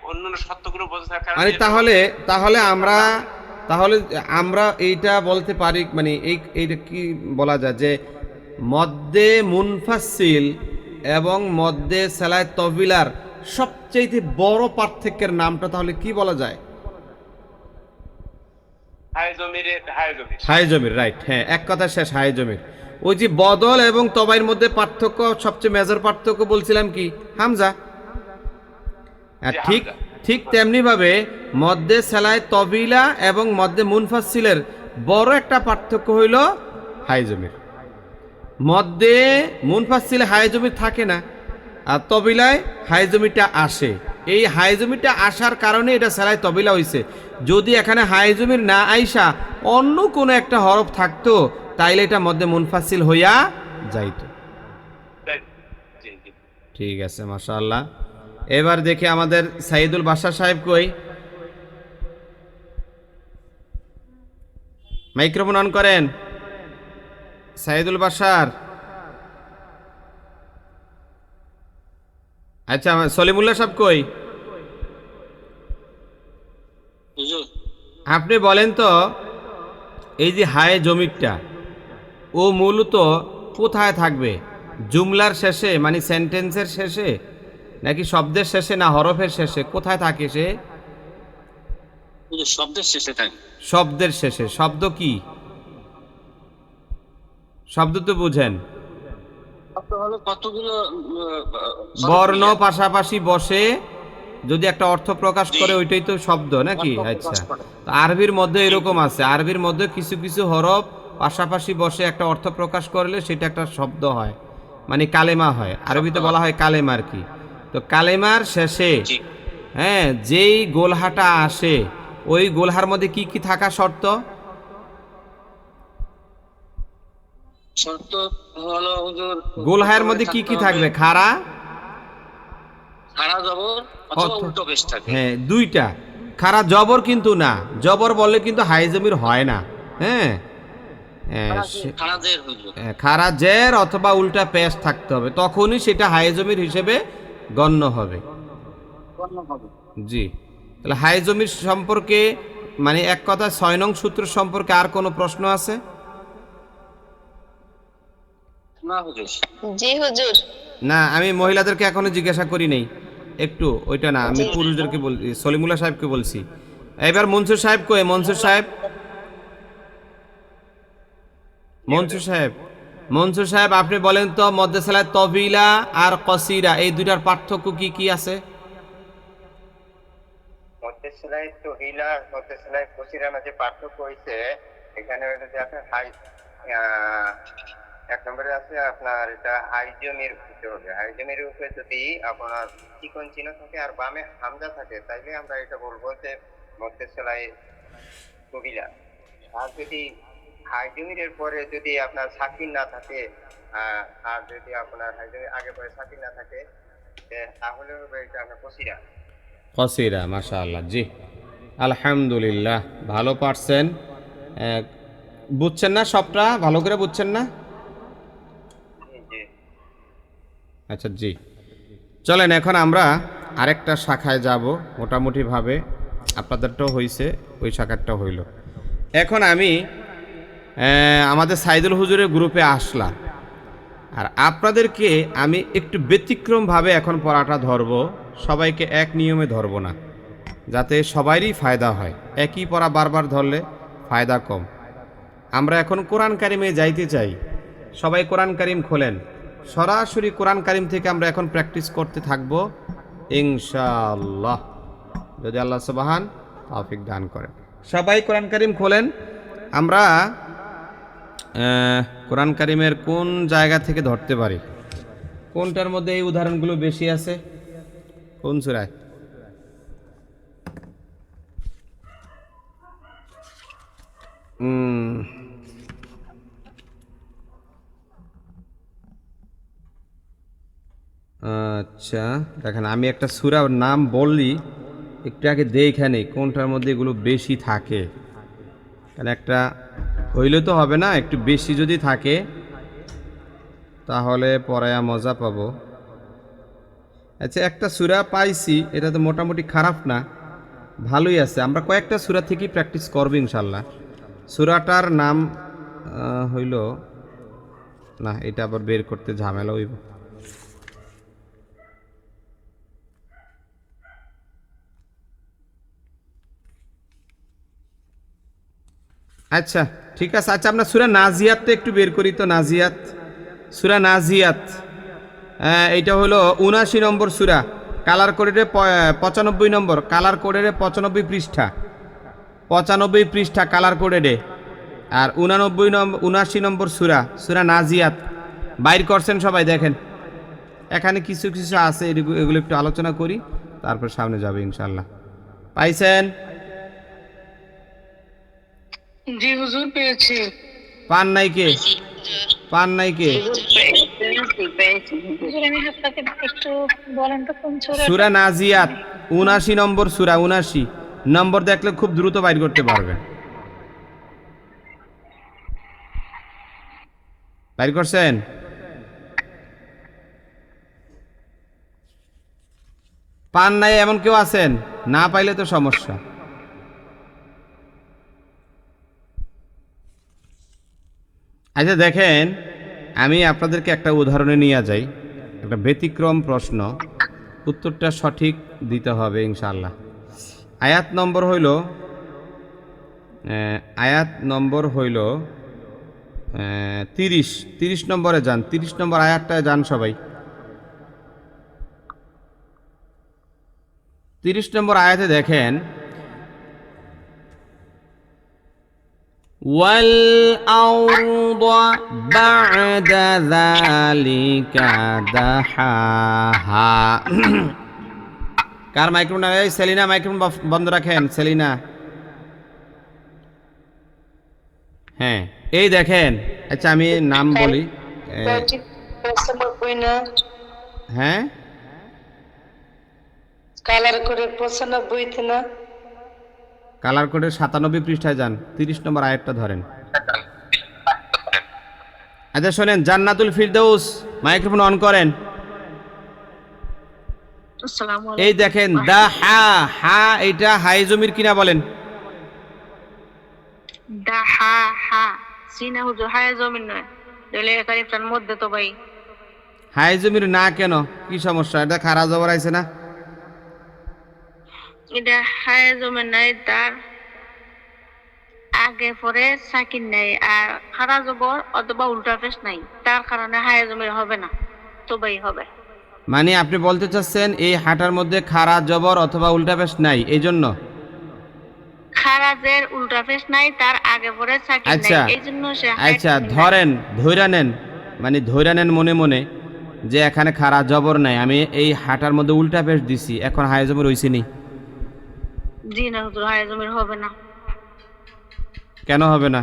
অন্যান্য শর্তগুলো বোঝা থাকার মানে কারণে তাহলে আমরা এইটা বলতে পারি, মানে এইটা কি বলা যায় যে মধ্যে মুনফাসিল এবং মধ্যে সেলায় তবিলার সবচেয়ে বড় পার্থক্যের নামটা তাহলে কি বলা যায়? হাই জমির, রাইট। হ্যাঁ, এক কথা শেষ, হাই জমির। ওই যে বদল এবং তবাইয়ের মধ্যে পার্থক্য, সবচেয়ে মেজর পার্থক্য বলছিলাম কি? হামজা। আর ঠিক তেমনি ভাবে মধ্যে সেলাই তবিলা এবং মধ্যে মুনফাসিলের বড় একটা পার্থক্য হইল হাই জমির। মধ্যে মুনফাসিলে হাই জমির থাকে না, আর তবিলায় হাই জমিটা আসে। এই হাই জমিটা আসার কারণে এটা সেলাই তবিলা হইছে। যদি এখানে হাই জমির না আইসা অন্য কোনো একটা হরফ থাকতো তাইলে এটা মধ্যে মুনফাসিল হইয়া যাইতো। জি জি। ঠিক আছে, মাশাআল্লাহ। এবার দেখি আমাদের সাইদুল বাশার সাহেব কই, মাইক্রোফোন অন করেন। সাইদুল বাশার। আচ্ছা, সলিমুল্লাহ সাহেব কই? হুজুর আপনি বলেন তো, এই যে হায় জমিরটা ও মূলত কোথায় থাকবে? জুমলার শেষে মানে সেন্টেন্সের শেষে, নাকি শব্দের শেষে, না হরফের শেষে? কোথায় থাকে সে? শব্দের শেষে থাকে। শব্দের শেষে। শব্দ কি? শব্দ তো বুঝেন, কতগুলো বর্ণ পাশাপাশি বসে যদি একটা অর্থ প্রকাশ করে ওইটাই তো শব্দ নাকি? আচ্ছা, তো আরবির মধ্যে এরকম আছে, আরবির মধ্যে কিছু কিছু হরফ পাশাপাশি বসে একটা অর্থ প্রকাশ করলে সেটা একটা শব্দ হয়, মানে কালেমা হয়। আরবিতে বলা হয় কালেমা আর কি। তো কালেমার শেষে হ্যাঁ যেই গোলহাটা আসে, ওই গোলহার মধ্যে কি কি থাকা শর্ত? শর্ত হলো হুজুর, গোলহায়ের মধ্যে কি কি থাকবে? খাড়া, খাড়া জবর অথবা উল্টো পেশ থাকে। হ্যাঁ, দুইটা। খাড়া জবর কিন্তু না, জবর বললে কিন্তু হাই জমির হয় না। হ্যাঁ, খাড়া জের হুজুর। খাড়া জের অথবা উল্টা পেশ থাকতে হবে, তখনই সেটা হাই জমির হিসেবে গণ্য হবে। জি, তাহলে হাই জমির সম্পর্কে মানে এক কথা 6 নং সূত্র সম্পর্কে আর কোনো প্রশ্ন আছে? না হুজুর। জি হুজুর। না, আমি মহিলাদেরকে এখনো জিজ্ঞাসা করি নাই, একটু ওইটা না, আমি পুরুষদেরকে বলছি, সলিমুল্লাহ সাহেবকে বলছি। এবার মনসুর সাহেব কই? মনসুর সাহেব, মনসুর সাহেব, মনসুর সাহেব আপনি বলেন তো, মধ্যে সেলাই তবিলা আর কসিরা এই দুইটার পার্থক্য কি কি আছে? মধ্যে সেলাই তহিলা আর মধ্যে সেলাই কসিরার মাঝে পার্থক্য হইছে, এখানে হইলো যে আপনার এক নম্বরে আছে আপনার এটা হাই জমির হতে হবে। হাই জমির উপরে যদি আপনার চিকন চিহ্ন থাকে আর বামে হামজা থাকে, তাইলে আমরা এটা বলবো যে মধ্যে সেলাই তহিলা। আর যদি হাই জমির পরে যদি আপনার সাকিন না থাকে, আর যদি আপনার হাই জমির আগে পরে সাকিন না থাকে, তাহলে হবে এটা আপনার কসিরা। কসিরা, মাশাআল্লাহ। জি, আলহামদুলিল্লাহ, ভালো পারছেন। বুঝছেন না সবটা? ভালো করে বুঝছেন না? আচ্ছা, জি, চলেন এখন আমরা আরেকটা শাখায় যাব। মোটামুটিভাবে আপনাদেরটাও হইছে, ওই শাখারটাও হইল। এখন আমি আমাদের সাইদুল হুজুরের গ্রুপে আসলাম, আর আপনাদেরকে আমি একটু ব্যতিক্রমভাবে এখন পড়াটা ধরব। সবাইকে এক নিয়মে ধরব না, যাতে সবারই ফায়দা হয়। একই পড়া বারবার ধরলে ফায়দা কম। আমরা এখন কোরআন কারিমে যাইতে চাই। সবাই কোরআন কারিম খোলেন, সরাসরি কোরআন কারিম থেকে আমরা এখন প্র্যাকটিস করতে থাকব ইনশাআল্লাহ, যদি আল্লাহ সুবহান তৌফিক দান করেন। সবাই কোরআন কারিম খোলেন। আমরা কোরআন কারিমের কোন জায়গা থেকে ধরতে পারি? কোনটার মধ্যে এই উদাহরণগুলো বেশি আছে? কোন সূরায়? আচ্ছা, দেখেন আমি একটা সূরার নাম বললি, একটু আগে দেখে নেই কোনটার মধ্যে এগুলো বেশি থাকে। কারণ একটা হইলে তো হবে না, একটু বেশি যদি থাকে তাহলে পড়ায়া মজা পাবো। আচ্ছা, একটা সূরা পাইছি, এটা তো মোটামুটি খারাপ না, ভালোই আছে। আমরা কয়েকটা সূরা থেকেই প্র্যাকটিস করব ইনশাল্লাহ। সূরাটার নাম হইল না, এটা আবার বের করতে ঝামেলা হইব। আচ্ছা, ঠিক আছে। আচ্ছা, আমরা সূরা নাজিয়াতটা একটু বের করি তো। নাজিয়াত, সূরা নাজিয়াত, এইটা হলো ৭৯ নম্বর সূরা। কালার কোডের 95 নম্বর, কালার কোডের 95 পৃষ্ঠা, 95 পৃষ্ঠা কালার কোডের। আর 79 নম্বর সূরা, সূরা নাজিয়াত বাইর করছেন সবাই দেখেন। এখানে কিছু কিছু আছে, এগুলো একটু আলোচনা করি, তারপর সামনে যাবে ইনশাআল্লাহ। পাইছেন? জি হুজুর পেয়েছি। পান নাই কে? পান নাই কে? হুজুর আমি হাতটাকে একটু বলেন তো কোন সূরা? সূরা নাজিয়াত 79 নম্বর সূরা, 79 নম্বর দেখলে খুব দ্রুত বাইর করতে পারবেন। বাইর করছেন? পান নাই এমন কেউ আছেন? না পাইলে তো সমস্যা। আচ্ছা দেখেন, আমি আপনাদেরকে একটা উদাহরণে নিয়ে যাই, একটা ব্যতিক্রম প্রশ্ন, উত্তরটা সঠিক দিতে হবে ইনশাআল্লাহ। আয়াত নম্বর হইল 30 নম্বরে যান, 30 নম্বর আয়াতটায় যান সবাই। 30 নম্বর আয়াতে দেখেন, والأرض بعد ذلك دحاها। কার মাইক্রোফোন? সেলিনা মাইক্রোফোন বন্ধ রাখেন, সেলিনা। হ্যাঁ এই দেখেন, আচ্ছা আমি নাম বলি। হ্যাঁ কালার করে 95 না? কালার কোডের 97 পৃষ্ঠায় যান, 30 নম্বর আয়াতটা ধরেন। আচ্ছা শোনেন, জান্নাতুল ফিরদৌস মাইক্রোফোন অন করেন। এই দেখেন দা হা, হা এটা হাই জমির কিনা বলেন? দা হা হা সিনা হুজুর হাই জমিন নয়, দলে একারিফটার মধ্যে তো ভাই। হাই জমির না কেন, কি সমস্যা? এটা খারা জবর আইছে না? এটা হাই জমিন নাই, তার আগে পরে সাকিন নাই, আর খারা জবর অথবা উল্টা পেশ নাই, তার কারণে হাই জমির হবে না, তো ভাই হবে। মানে আপনি বলতে চাচ্ছেন এই হাটার মধ্যে খারা জবর অথবা উল্টা পেশ নাই, এই জন্য? খারাজের উল্টা পেশ নাই, তার আগে পরে সাকিন নাই, এই জন্য সে। আচ্ছা ধরেন, ধইরা নেন, মানে ধইরা নেন মনে মনে যে এখানে খারা জবর নাই, আমি এই হাটার মধ্যে উল্টা পেশ দিছি, এখন হাই জবর হইছে নি? জি না হুজুর, হাই জমির হবে না। কেন হবে না?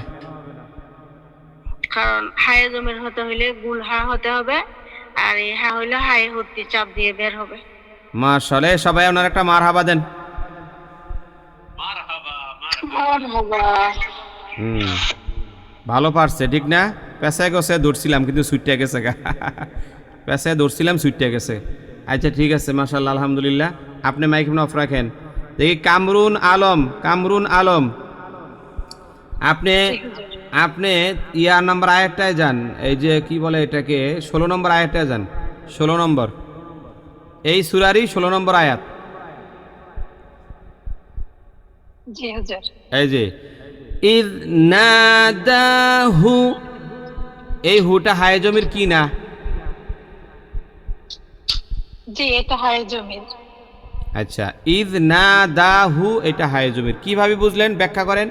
কারণ হাই জমির হতে হইলে গুল হা হতে হবে, আর এই হা হইলে হাই হতে চাপ দিয়ে বের হবে। মাশাআল্লাহ, সবাই ওনার একটা মারহাবা দেন। ভালো পারছে, ঠিক না? পেছায় গেছে ধরছিলাম কিন্তু ছুটে গেছে, পেছায় ধরছিলাম ছুটে গেছে। আচ্ছা ঠিক আছে, মাশাআল্লাহ, আলহামদুলিল্লাহ। আপনি মাইক্রোফোন অফ রাখেন। দেখি কামরুন আলম, আপনি ইয়ার নাম্বার আয়াতটায় যান, এই যে কি বলে এটাকে, 16 নম্বর আয়াতটায় যান, 16 নম্বর, এই সূরারই 16 নম্বর আয়াত। জি হুজুর। এই যে ইয নাদাহু, এই হুটা হাই জমির কি না? জি এটা হাই জমির। আচ্ছা, ইয নাদাহু এটা হাই জমির, কিভাবে বুঝলেন ব্যাখ্যা করেন?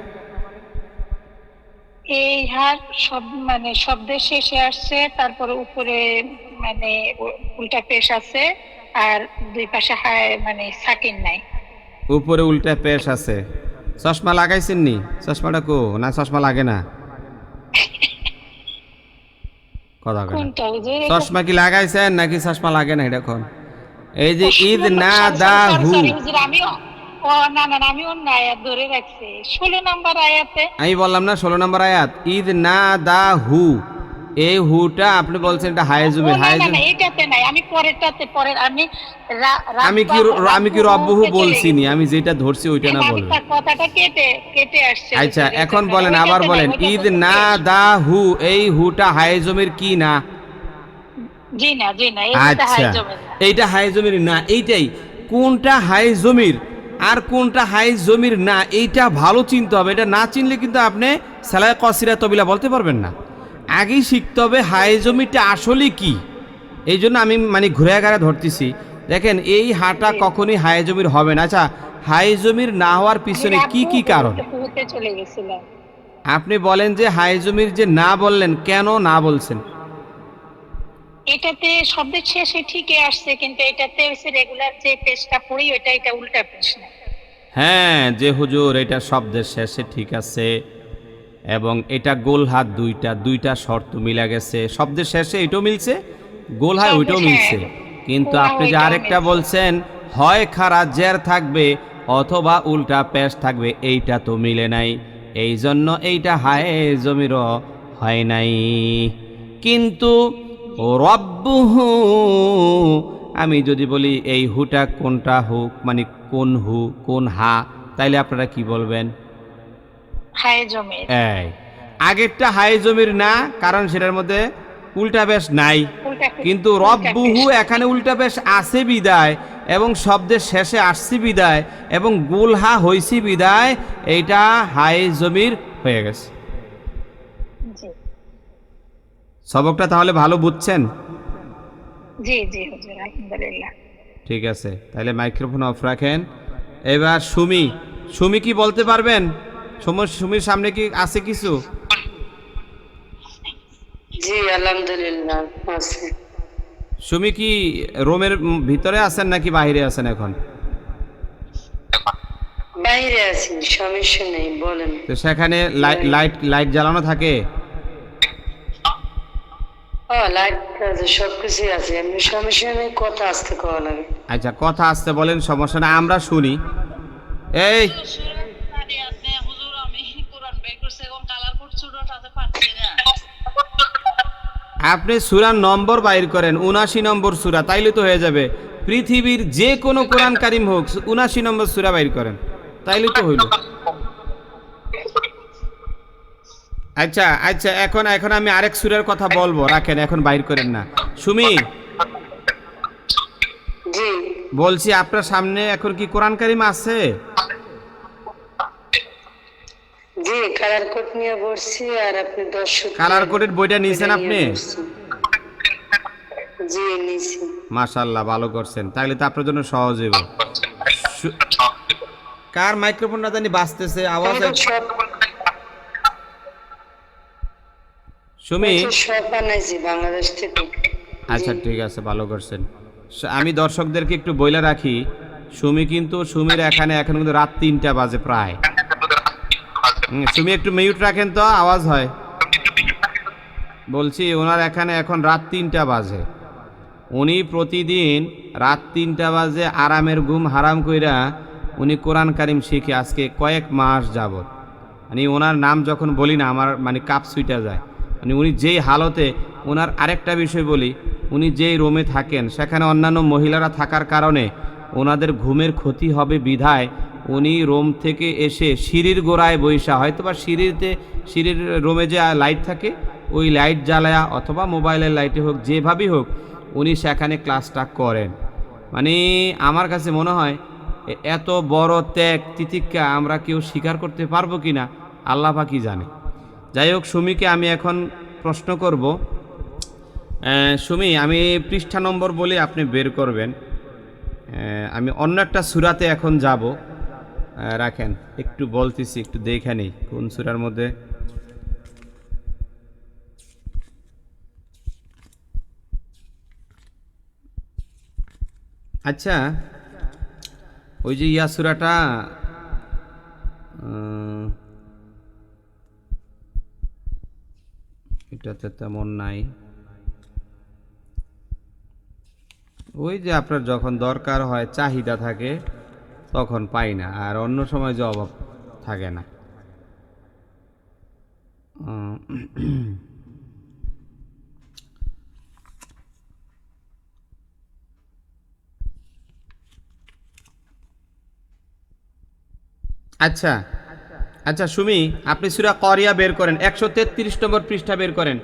এই হার সব মানে শব্দের শেষে আসছে, তারপরে উপরে মানে উল্টা পেশ আছে, আর দুই পাশে হাই মানে সাকিন নাই। উপরে উল্টা পেশ আছে। চশমা লাগাইছেন নি? চশমাটা কো? না চশমা লাগে না? কথা কয় না। চশমা কি লাগাইছেন নাকি চশমা লাগে না এটা কোন? এই যে ইয নাদাহু, আমি বললাম না 16 নম্বর আয়াত, ইয নাদাহু, এই হুটা আপনি বলছেন এটা হাই জমির। হাই জমির এটাতে নাই, আমি পরেরটাতে পরের আমি কি রব্বুহু বলছি নি? আমি যেটা ধরছি ওইটা না বলবেন। কথাটা কেটে আসছে। আচ্ছা এখন বলেন, আবার বলেন, ইয নাদাহু, এই হুটা হাই জমির কি না? জি না আচ্ছা এইটা হাই জমির না, এইটাই কোনটা হাই জমির আর কোনটা হাই জমির না, এইটা ভালো চিনতে হবে। এটা না চিনলে কিন্তু আপনি সালায় কসিরা তবিলা বলতে পারবেন না। আগেই শিখতে হবে হাই জমিটা আসলে কি। এই জন্য আমি মানে ঘুরে ঘাড়ে ধরতেছি দেখেন এই হাটা কখনোই হায়ে জমির হবে না। আচ্ছা, হায়ে জমির না হওয়ার পিছনে কি কি কারণ? হতে চলে গেছিলাম। আপনি বলেন যে হায়ে জমির যে না বললেন, কেন না বলছেন? এটাতে শব্দের শেষে ঠিকই আসছে, কিন্তু এটাতে হচ্ছে রেগুলার যে পেশটা পড়ি এটা উল্টা পেশ না। হ্যাঁ, যে হুজুর এটা শব্দের শেষে ঠিক আছে এবং এটা গোল হাত দুইটা শর্ত মিলা গেছে, শব্দের শেষে এটাও মিলছে, গোল হাত ওইটাও মিলছে, কিন্তু আপনি যে আরেকটা বলছেন হয় খাড়া জের থাকবে অথবা উল্টা পেশ থাকবে, এইটা তো মিলে নাই, এই জন্য এইটা হায়ে জমিরও হয় নাই। কিন্তু রব্বুহু, আমি যদি বলি এই হুটা কোনটা হুক, মানে কোন হু কোন হা, তাইলে আপনারা কি বলবেন? হায়ে জমির। এই আগেরটা হায়ে জমির না, কারণ সেটার মধ্যে উল্টা পেশ নাই, কিন্তু রব্বুহু এখানে উল্টা পেশ আছে বিদায় এবং শব্দের শেষে আসছি বিদায় এবং গুলহা হইছি বিদায় এইটা হায়ে জমির হয়ে গেছে। জি সবকটা তাহলে ভালো বুঝছেন? জি জি হুজুর, আলহামদুলিল্লাহ। ঠিক আছে, তাহলে মাইক্রোফোন অফ রাখেন। এবার সুমি কি বলতে পারবেন? সুমির সামনে কি আছে কিছু? জি আলহামদুলিল্লাহ আছে। সুমি কি রুমের ভিতরে আছেন নাকি বাইরে আছেন এখন? বাইরে আছি, সমস্যা নেই, বলেন। তো সেখানে লাইট জ্বালানো থাকে? লাইট আছে, সবকিছুই আছে, এমনি সমস্যা নেই, কথা আসতে কওয়া লাগে। আচ্ছা, কথা আসতে বলেন, সমস্যা না, আমরা শুনি। এই হুজুর আমি কোরআন বের করছি এবং কালার কোড ছোটটাতে পাচ্ছি না। আপনি সূরার নম্বর বাইর করেন, ৭৯ নম্বর সূরা, তাইলে তো হয়ে যাবে। পৃথিবীর যে কোনো কোরআন কারিম হোক, ৭৯ নম্বর সূরা বাইর করেন, তাইলে তো হইল। আচ্ছা আচ্ছা, এখন আমি আরেক সূরার কথা বলবো, রাখেন, এখন বাইর করেন না। সুমি জি বলছি, আপনার সামনে এখন কি কোরআন কারিম আছে? জি কালার কোড নিয়ে বসছি, আর আপনি দর্শক কালার কোডের বইটা নিয়েছেন আপনি? জি নিছি। মাশাআল্লাহ, ভালো করছেন, তাহলে তো আপনার জন্য সহজ হইব। কার মাইক্রোফোনটা জানি বাজতেছে, আওয়াজ। সুমি সব বানাইছি বাংলাদেশ থেকে। আচ্ছা ঠিক আছে, ভালো করছেন। আমি দর্শকদেরকে একটু বইলা রাখি, সুমির এখানে এখন কিন্তু রাত ৩টা বাজে প্রায়। সুমি একটু মিউট রাখেন তো, আওয়াজ হয়। বলছি ওনার এখানে এখন রাত ৩টা বাজে, উনি প্রতিদিন রাত ৩টা বাজে আরামের ঘুম হারাম কইরা উনি কোরআন কারিম শিখে আজকে কয়েক মাস যাবত। মানে ওনার নাম যখন বলি না আমার মানে কাপ ছুইটা যায়। মানে উনি যেই হালতে, ওনার আরেকটা বিষয় বলি, উনি যেই রুমে থাকেন সেখানে অন্যান্য মহিলারা থাকার কারণে ওনাদের ঘুমের ক্ষতি হবে বিধায় উনি রুম থেকে এসে সিঁড়ির গোড়ায় বৈশা, হয়তো বা সিঁড়ির রুমে যে লাইট থাকে ওই লাইট জ্বালায়া অথবা মোবাইলের লাইটে হোক, যেভাবেই হোক উনি সেখানে ক্লাসটা করেন। মানে আমার কাছে মনে হয় এত বড় ত্যাগ তিতিক্ষা আমরা কেউ স্বীকার করতে পারবো কি না আল্লাহ পাকই জানে। যাই হোক, সুমিকে আমি এখন প্রশ্ন করব। সুমি, আমি পৃষ্ঠা নম্বর বলে আপনি বের করবেন। আমি অন্য একটা সূরাতে এখন যাব, রাখেন একটু বলতেছি, একটু দেখে নিই কোন সূরার মধ্যে। আচ্ছা, ওই যে ইয়া সূরাটা এটাতে তেমন নাই। ওই যে আপনার যখন দরকার হয়, চাহিদা থাকে, তখন পাই না, আর অন্য সময় যে অভাব থাকে না। আচ্ছা আচ্ছা সুমি, আপনি সূরা করিয়া বের করেন, 133 নম্বর পৃষ্ঠা বের করেন।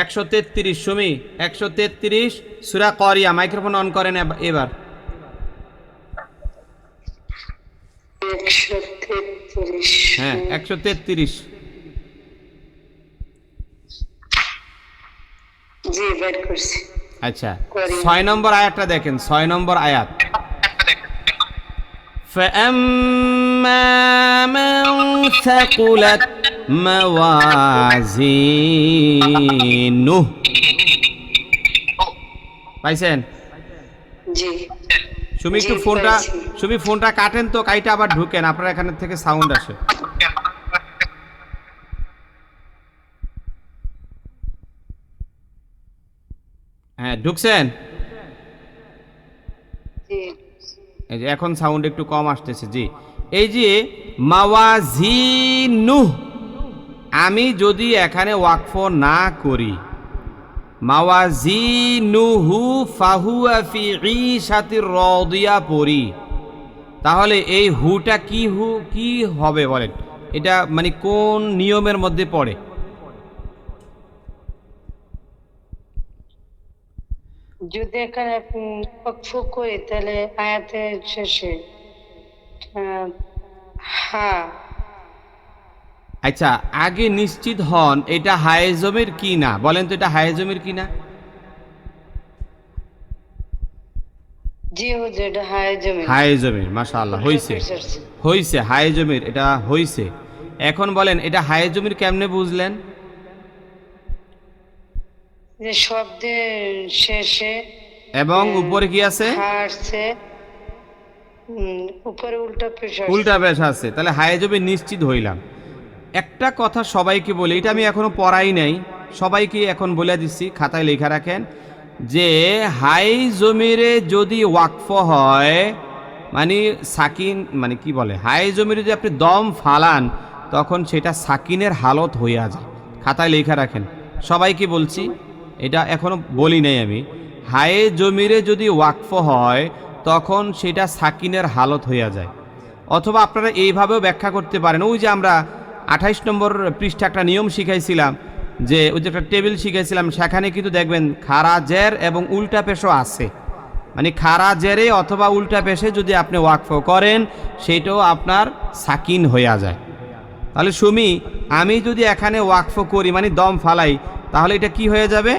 133 সুমি, 133 সূরা করিয়া। মাইক্রোফোন অন করেন এবার। 133। হ্যাঁ 133। জি বের করছি। আচ্ছা করি। 6 নম্বর আয়াতটা দেখেন, 6 নম্বর আয়াত। فأما من ثقلت موازينه পাইছেন? জি সুমি একটু জি, ফোনটা পাইছি। সুমি ফোনটা কাটেন তো, কাইটা আবার ঢুকেন, আপনার এখানে থেকে সাউন্ড আসে। হ্যাঁ ঢুকছেন? জি এই যে এখন সাউন্ড একটু কম আসতেছে। জি, এই যে মাওয়াজিনু, আমি যদি এখানে ওয়াকফ না করি, মাওয়াজিনুহু ফাহুয়া ফি ঈশাতির রাদিয়া পড়ি, তাহলে এই হুটা কি কি হবে বলেন? এটা মানে কোন নিয়মের মধ্যে পড়ে? যদি এখানে ওয়াকফ করি তাহলে আয়াতের শেষে হ্যাঁ। আচ্ছা, আগে নিশ্চিত হন এটা হায়ে জমির কি না, বলেন তো এটা হায়ে জমির কি না? জি হুজুর, এটা হায় জমি। হায়ে জমির, মাশাআল্লাহ, হইছে হইছে, হায়ে জমির এটা হইছে। এখন বলেন এটা হায়ে জমির কেমনে বুঝলেন? যে শব্দের শেষে এবং উপরে কি আছে? হারছে, উপরে উল্টা পেশ আছে। উল্টা পেশ আছে, তাহলে হায়ে জমির নিশ্চিত হইলাম। একটা কথা সবাইকে বলি, এটা আমি এখনো পড়াই নাই, সবাইকে এখন বলে দিচ্ছি, খাতায় লেখা রাখেন যে হাই জমিরে যদি ওয়াকফ হয় মানে সাকিন, মানে কি বলে, হাই জমিরে যদি আপনি দম ফালান তখন সেটা সাকিনের হালত হইয়া যায়। খাতায় লেখা রাখেন, সবাইকে বলছি, এটা এখনো বলি নাই আমি। হায়ে জমিরে যদি ওয়াকফ হয় তখন সেটা সাকিনের হালত হইয়া যায়। অথবা আপনারা এইভাবেও ব্যাখ্যা করতে পারেন, ওই যে আমরা 28 নম্বর পৃষ্ঠা একটা নিয়ম শিখাইছিলাম, যে ওই যে একটা টেবিল শিখাইছিলাম, সেখানে কিন্তু দেখবেন খাড়া জের এবং উল্টা পেশও আছে, মানে খাড়া জেরে অথবা উল্টা পেশে যদি আপনি ওয়াকফ করেন সেটাও আপনার সাকিন হইয়া যায়। তাহলে সুমি, আমি যদি এখানে ওয়াকফ করি মানে দম ফালাই, তাহলে এটা কি হয়ে যাবে?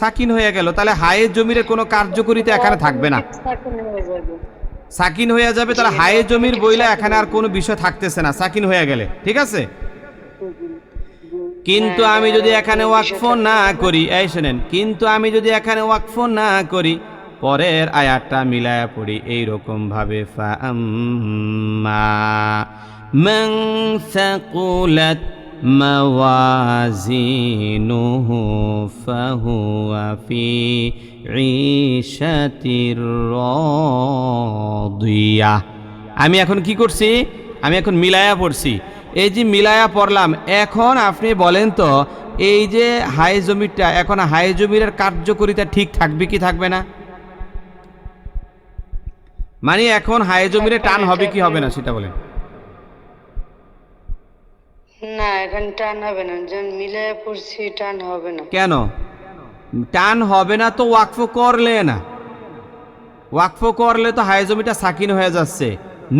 সাকিন হয়ে গেল। তাহলে হায়ের জমির কোনো কার্যকরিতা এখানে থাকবে না, সাকিন হয়ে যাবে। সাকিন হয়ে যাবে। তাহলে হায়ের জমির বইলে এখানে আর কোনো বিষয় থাকতেছে না, সাকিন হয়ে গেলে, ঠিক আছে? কিন্তু আমি যদি এখানে ওয়াকফ না করি, এই শোনেন, কিন্তু আমি যদি এখানে ওয়াকফ না করি, পরের আয়াতটা মিলায়া পড়ি এইরকম ভাবে, ফাআম্মা মান সাকুলাত মাওয়াজিনুহু ফাহুয়া ফি ঈশাতির রাদিয়া। আমি এখন কি করছি? আমি এখন মিলায়া পড়ছি। এই যে মিলায়া পড়লাম, এখন আপনি বলেন তো এই যে হাই জমিটা, এখন হাই জমির কার্যকরিতা ঠিক থাকবে কি থাকবে না? মানে এখন হাই জমিরে টান হবে কি হবে না সেটা বলেন। না, এখন টান হবে না, যখন মিলে পড়ছি টান হবে না। কেন টান হবে না? তো ওয়াকফ করলে না, ওয়াকফ করলে তো হাই জমিটা সাকিন হয়ে যাচ্ছে,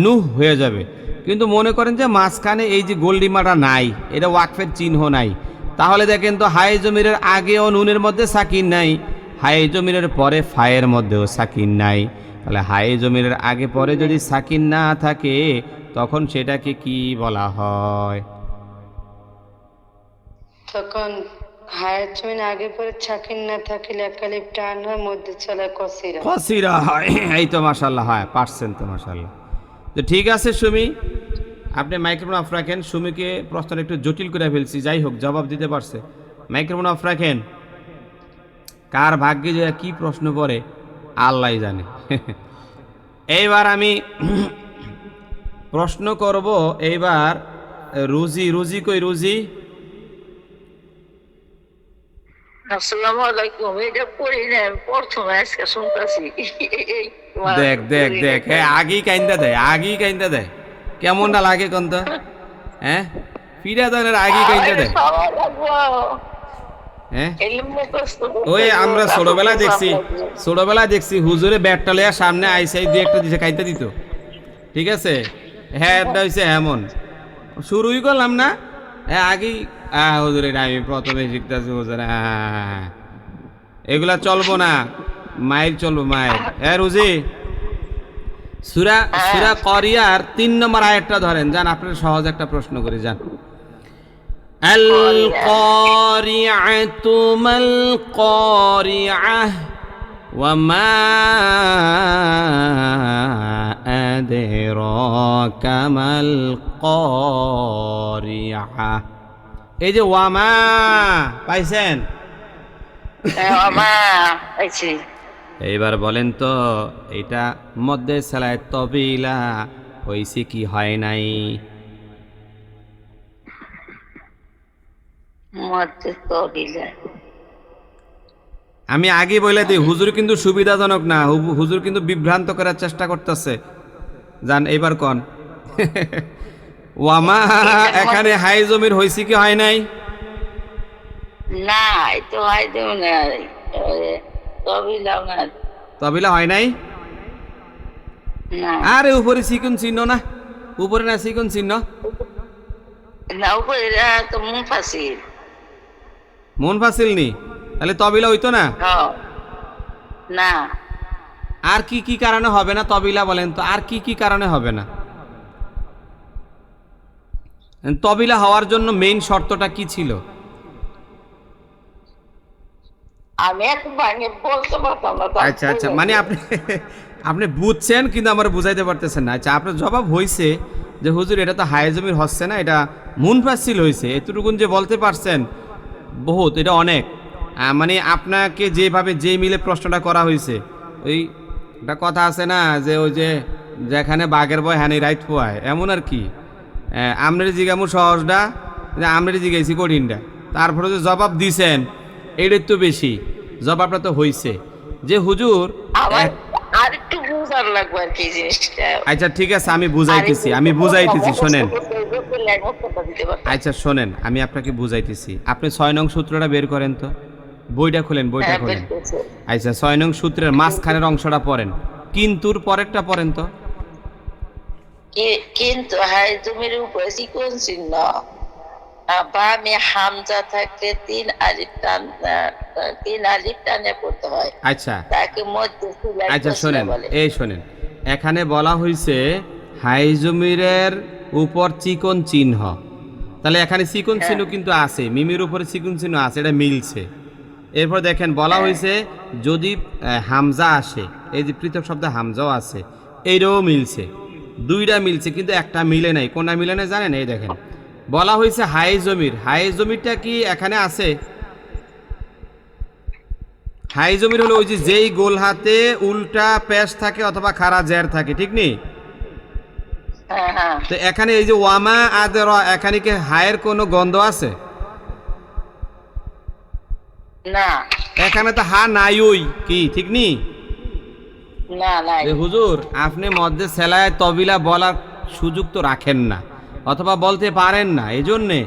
নুহ হয়ে যাবে। কিন্তু মনে করেন যে মাঝখানে এই যে গোলডিমাটা নাই, এটা ওয়াকফের চিহ্ন নাই, তাহলে দেখেন তো হাই জমিরের আগেও নুনের মধ্যে সাকিন নাই, হাই জমিরের পরে ফায়ের মধ্যেও সাকিন নাই। তাহলে হাই জমিরের আগে পরে যদি সাকিন না থাকে তখন সেটাকে কি বলা হয়? তখন হায়ের জমিন আগে পরে সাকিন না থাকলে একালিপ টান হয়, মধ্যে চলে কসিরা। কসিরা হয়। এই তো মাশাআল্লাহ, হয় পারছেন তো মাশাআল্লাহ। তো ঠিক আছে সুমি, আপনি মাইক্রোফোন অফ রাখেন। সুমিকে প্রশ্নটা একটু জটিল করে ফেলছি, যাই হোক জবাব দিতে পারছে। মাইক্রোফোন অফ রাখেন। কার ভাগ্যে যে কি প্রশ্ন পড়ে আল্লাহ জানে। এইবার আমি প্রশ্ন করব, এইবার রুজি, রুজি কই রুজি? আসসালামু আলাইকুম। এটা পড়ি না, প্রথম আজকে শুনতাছি। দেখ দেখ দেখ, হ্যাঁ আগেই কাইন্দা দেয়, আগেই কাইন্দা দেয়। কেমনটা লাগে কোন তো? হ্যাঁ ফিরা দলের আগেই কাইন্দা দেয়। হ্যাঁ ওই আমরা ছোটবেলা দেখছি হুজুরে ব্যাটটা লইয়া সামনে আইসাই দিয়ে একটা দিছে, কাইতে দিত, ঠিক আছে? হ্যাঁ এটা হইছে এমন, শুরুই করলাম না, হ্যাঁ আগেই হুজুরে আমি প্রথমে শিখতেছি হুজুর, হ্যাঁ এগুলা চলবো না, মাইল চলবো মাইল। রুজি, সূরা করিয়ার 3 নম্বর আয়াতটা ধরেন, যান আপনার সহজ একটা প্রশ্ন করি, যান। আল কারিআতু মাল কারিআহ ওয়া মা আদরাকা মাল কারিআহ। এই যে ওয়ামা পাইছেন? এইবার বলেন তো, এটা মধ্যে সেলায় তবিলা হইছে কি হয় নাই? আমি আগে বলে দিই, হুজুর কিন্তু সুবিধাজনক না, হুজুর কিন্তু বিভ্রান্ত করার চেষ্টা করতেছে। জান এইবার কোন ওয়ামা এখানে হাই জমির হইছে কি হয় নাই? না, তো হয় না, তবিলা হয় নাই। আরে উপরে চিকন চিহ্ন না, উপরে না চিকন চিহ্ন, না উপরে তো মুনফাসিল। মুনফাসিল নি, তাহলে তবিলা হইতো না? না। আর কি কি কারণে হবে না তবিলা বলেন তো, আর কি কি কারণে হবে না? তবিলা হওয়ার জন্য মেইন শর্তটা কি ছিল? আমি এখন বলতে পারতাম না। আচ্ছা আচ্ছা, মানে আপনি বুঝছেন কিন্তু আমার বুঝাইতে পারতেছেন না। আচ্ছা, আপনার জবাব হইছে যে হুজুর এটা তো হায়ে জমির হচ্ছে না, এটা মুনফাসিল হইছে, এতটুকুন যে বলতে পারছেন বহুত, এটা অনেক। মানে আপনাকে যেভাবে যে মিলে প্রশ্নটা করা হয়েছে, ওই একটা কথা আছে না যে ওই যে যেখানে বাঘের বয় হানি রাইট পোয়ায়, এমন আর কি। আমনের জিগামু সহজটা, আমনের জিগাইছি কঠিনটা, তারপরে যে জবাব দিছেন এটার তো বেশি, জবাবটা তো হইছে যে হুজুর। আচ্ছা ঠিক আছে, আমি বুঝাইতেছি শোনেন। আচ্ছা শোনেন, আমি আপনাকে বুঝাইতেছি। আপনি 6 নং সূত্রটা বের করেন তো, বইটা খোলেন, বইটা খোলেন। আচ্ছা 6 নং সূত্রের মাঝখানের অংশটা পড়েন, কিন্তুর পরেরটা পড়েন তো। কিন্তু হাই জমির উপরে চিকন চিহ্ন বামে হামজা থাকলে 3 আলিফ টানে পড়তে হয়। আচ্ছা তাকে মধ্যে আচ্ছা শোনেন, এই শোনেন, এখানে বলা হয়েছে হাই জমিরের উপর চিকন চিহ্ন, তাহলে এখানে চিকন চিহ্ন কিন্তু আছে, মিমির উপরে চিকন চিহ্ন আছে, এটা মিলছে। এরপর দেখেন বলা হয়েছে যদি হামজা আসে, এই যে পৃথক শব্দে হামজাও আছে, এইটাও মিলছে, দুইটা মিলছে, কিন্তু একটা মিলে নাই। কোনটা মিলে নাই জানেন? এই দেখেন বলা হয়েছে হাই জমির, হাই জমিরটা কি এখানে আছে? হাই জমির হলো ওই যে যেই গোল হাতে উল্টা পেশ থাকে অথবা খাড়া জের থাকে, ঠিক নেই? তো এখানে এই যে ওয়ামা আদের, এখানে কি হায়ের কোনো গন্ধ আছে? না, এখানে তো হা নাই, ওই কি ঠিক নি? না না হুজুর আপনি মধ্যে সেলায় তবিলা বলার সুযোগ তো রাখেন না, অথবা বলতে পারেন না, এই জন্যে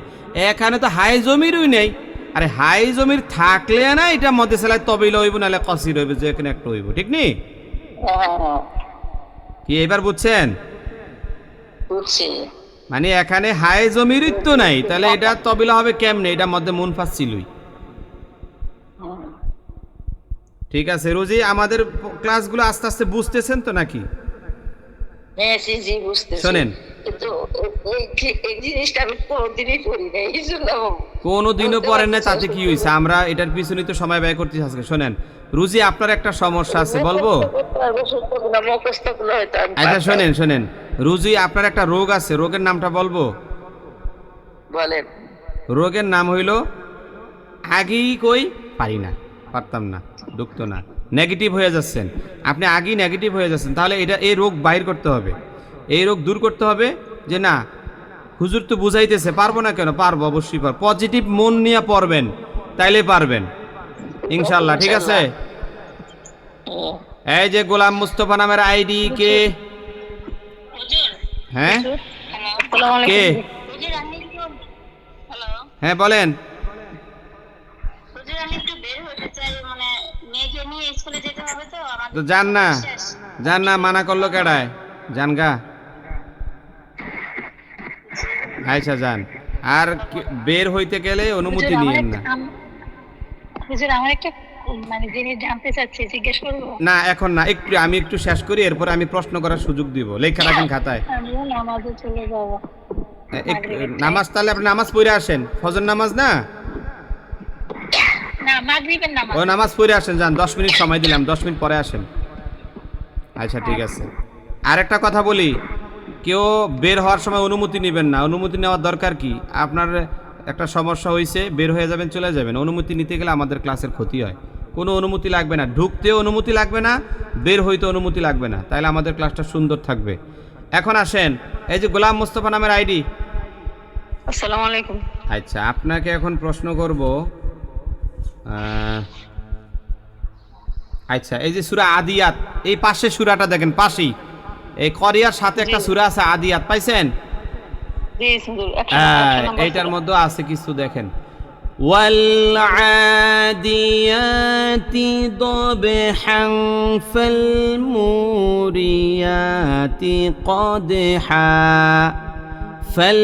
এখানে তো হাই জমিরই নেই। আরে হাই জমির থাকলে না এটা মধ্যে সেলায় তবিলা হইব, নাহলে কসির হইব, যে এখানে একটা হইব, ঠিক নি? কি এবার বুঝছেন? মানে এখানে হাই জমিরই তো নাই, তাহলে এটা তবিলা হবে কেমনে? এটা মধ্যে মুনফাসিলই। ঠিক আছে রোজি, আমাদের ক্লাসগুলো আস্তে আস্তে বুঝতেছেন তো নাকি? শোনেন, কোনোদিনও পড়েন না, তাতে কি হয়েছে? আমরা এটার পিছনে তো সময় ব্যয় করতেছি আজকে। শোনেন রুজি, আপনার একটা সমস্যা আছে, বলবো? আচ্ছা শোনেন শোনেন রুজি, আপনার একটা রোগ আছে, রোগের নামটা বলবো? বলেন। রোগের নাম হইল আগেই কই পারি না, পারতাম না, দুঃখ না, নেগেটিভ হয়ে যাচ্ছেন আপনি, আগেই নেগেটিভ হয়ে যাচ্ছেন। তাহলে এটা এই রোগ বাইর করতে হবে, এই রোগ দূর করতে হবে। যে না হুজুর তো বুঝাইতেছে, পারবো না কেন? পারবো, অবশ্যই পারবো। পজিটিভ মন নিয়ে পড়বেন, তাইলে পারবেন ইনশাল্লাহ। ঠিক আছে? এই যে গোলাম মুস্তফা নামের আইডি কে? হ্যাঁ কে? হ্যাঁ বলেন। তো যান না, যান না, মানা করলো কেডায়? যান গা। আচ্ছা যান, আর বের হইতে গেলে অনুমতি নিয়েন না। হুজুর আমার একটা মানে জিনিস জানতে চাচ্ছি, জিজ্ঞেস করবো? না এখন না, আমি একটু শেষ করি, এরপর আমি প্রশ্ন করার সুযোগ দিব। লেখা রাখেন খাতায়। আমিও নামাজে চলে যাবো। নামাজ, তাহলে আপনি নামাজ পড়ে আসেন, ফজর নামাজ না, না মাগরিবের নামাজ। ও নামাজ পড়ে আসেন, যান, 10 মিনিট সময় দিলাম, 10 মিনিট পরে আসেন। আচ্ছা ঠিক আছে। আর একটা কথা বলি, কেউ বের হওয়ার সময় অনুমতি নেবেন না। অনুমতি নেওয়ার দরকার কি? আপনার একটা সমস্যা হয়েছে, বের হয়ে যাবেন, চলে যাবেন। অনুমতি নিতে গেলে আমাদের ক্লাসের ক্ষতি হয়। কোনো অনুমতি লাগবে না, ঢুকতেও অনুমতি লাগবে না, বের হইতে অনুমতি লাগবে না, তাহলে আমাদের ক্লাসটা সুন্দর থাকবে। এখন আসেন, এই যে গোলাম মোস্তফা নামের আইডি। আসসালামু আলাইকুম। আচ্ছা, আপনাকে এখন প্রশ্ন করব। আচ্ছা, এই যে সূরা আদিয়াত, এই পাশে সূরাটা দেখেন, পাশেই এই করিয়ার সাথে একটা সূরা আছে আদিয়াত, পাইছেন? জি হুজুর, এইটার মধ্যে আছে কিছু, দেখেন, ওয়াল আদিয়াতি দবহান ফাল মুরিয়াতি কদহা ফাল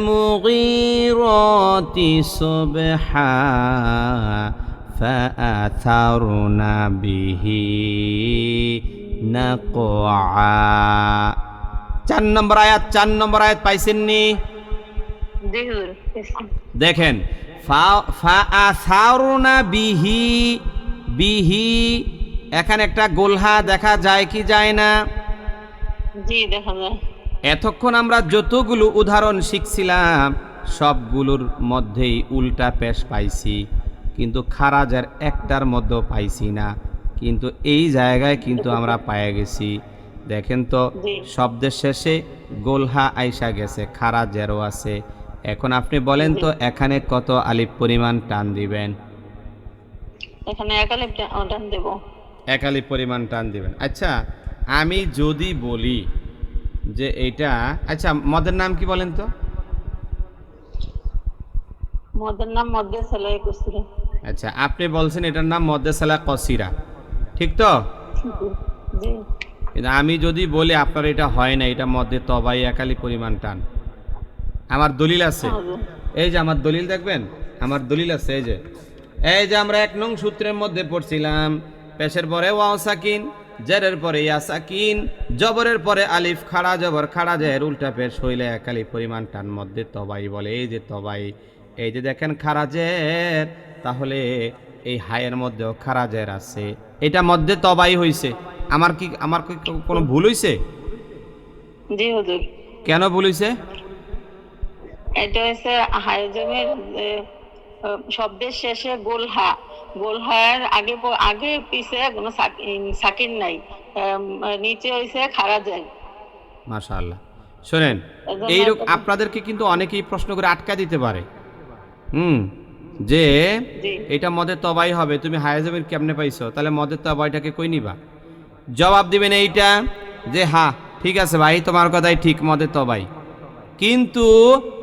মুগীরাতি সুবহা ফাআথারনা বিহি নাকআ। 4 নম্বর আয়াত, 4 নম্বর আয়াত পাইছেননি? জি হুজুর। দেখেন, ফাআথারনা বিহি, বিহি এখানে একটা গোলহা দেখা যায় কি যায় না? জি দেখা যায়। এতক্ষণ আমরা যতগুলো উদাহরণ শিখছিলাম সবগুলোর মধ্যেই উল্টা পেশ পাইছি, কিন্তু খারাজের একটার মধ্যেও পাইছি না, কিন্তু এই জায়গায় কিন্তু আমরা পায়ে গেছি। দেখেন তো, শব্দের শেষে গোলহা আইসা গেছে, খারাজেরও আছে। এখন আপনি বলেন তো, এখানে কত আলিফ পরিমাণ টান দিবেন? এখানে এক আলিফ টান দেব। এক আলিফ পরিমাণ টান দিবেন। আচ্ছা, আমি যদি বলি যে এইটা, আচ্ছা মদের নাম কি বলেন তো? মদের নাম মধ্যে সেলাই কসিরা। আচ্ছা, আপনি বলছেন এটার নাম মধ্যে সেলা কসিরা, ঠিক তো? জি। কিন্তু আমি যদি বলি আপনার এটা হয় না, এটা মধ্যে তবাই একালি পরিমাণ টান। আমার দলিল আছে, এই যে আমার দলিল দেখবেন, আমার দলিল আছে, এই যে আমরা 1 নং সূত্রের মধ্যে পড়ছিলাম, পেশের পরে ওয়াও সাকিন, জেরের পরে ইয়া সাকিন, জবরের পরে আলিফ, খাড়া জবর, খাড়া জের, উল্টা পেশ হইলে একালি পরিমাণ টান মধ্যে তবাই বলে। এই যে তবাই, এই যে দেখেন খারাজের, তাহলে এই হায়ের মধ্যেও খারাজের আছে, এটা মধ্যে তবাই হইছে। আমার কি কোনো ভুল হইছে? জি হুজুর। কেন ভুল হইছে? এটা হচ্ছে হায়জমের শব্দের শেষে গোলহা, গোলহার আগে পিছে কোনো সাকিন নাই, নিচে হইছে খারাজের। মাশাআল্লাহ। শুনেন, এইরকম আপনাদেরকে কিন্তু অনেকেই প্রশ্ন করে আটকা দিতে পারে, যে এটা মদের তবাই হবে, তুমি হায়াজমের কেমনে পাইছো, তাহলে মদের তবাইটাকে কই নিবা? জবাব দিবেন এইটা যে হ্যাঁ ঠিক আছে ভাই, তোমার কথাই ঠিক, মদের তবাই, কিন্তু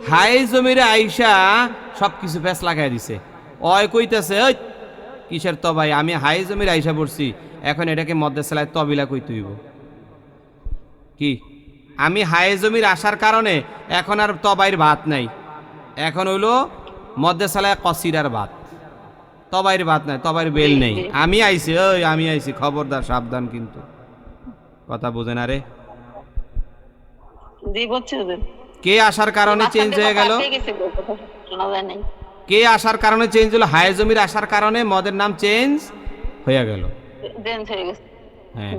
হায়াজমের আইসা সব কিছু ফেস লাগাই দিছে। অয় কইতেছে, ওই কিসের তবাই, আমি হায়াজমের আইসা পড়ছি, এখন এটাকে মধ্যে সেলায় তবিলা কই তুইব কি? আমি হায়াজমির আসার কারণে এখন আর তবাইর ভাত নাই, এখন হইলো মধ্যে সালায় কসিরার ভাত, তবাইর ভাত নাই, তবাইর বেল নেই। আমি আইছি, ওই আমি আইছি, খবরদার, সাবধান, কিন্তু কথা বুঝে না রে। কে আসার কারণে চেঞ্জ হয়ে গেল? কে আসার কারণে চেঞ্জ হলো? হায়াজমির আসার কারণে মদের নাম চেঞ্জ হয়ে গেল। হ্যাঁ,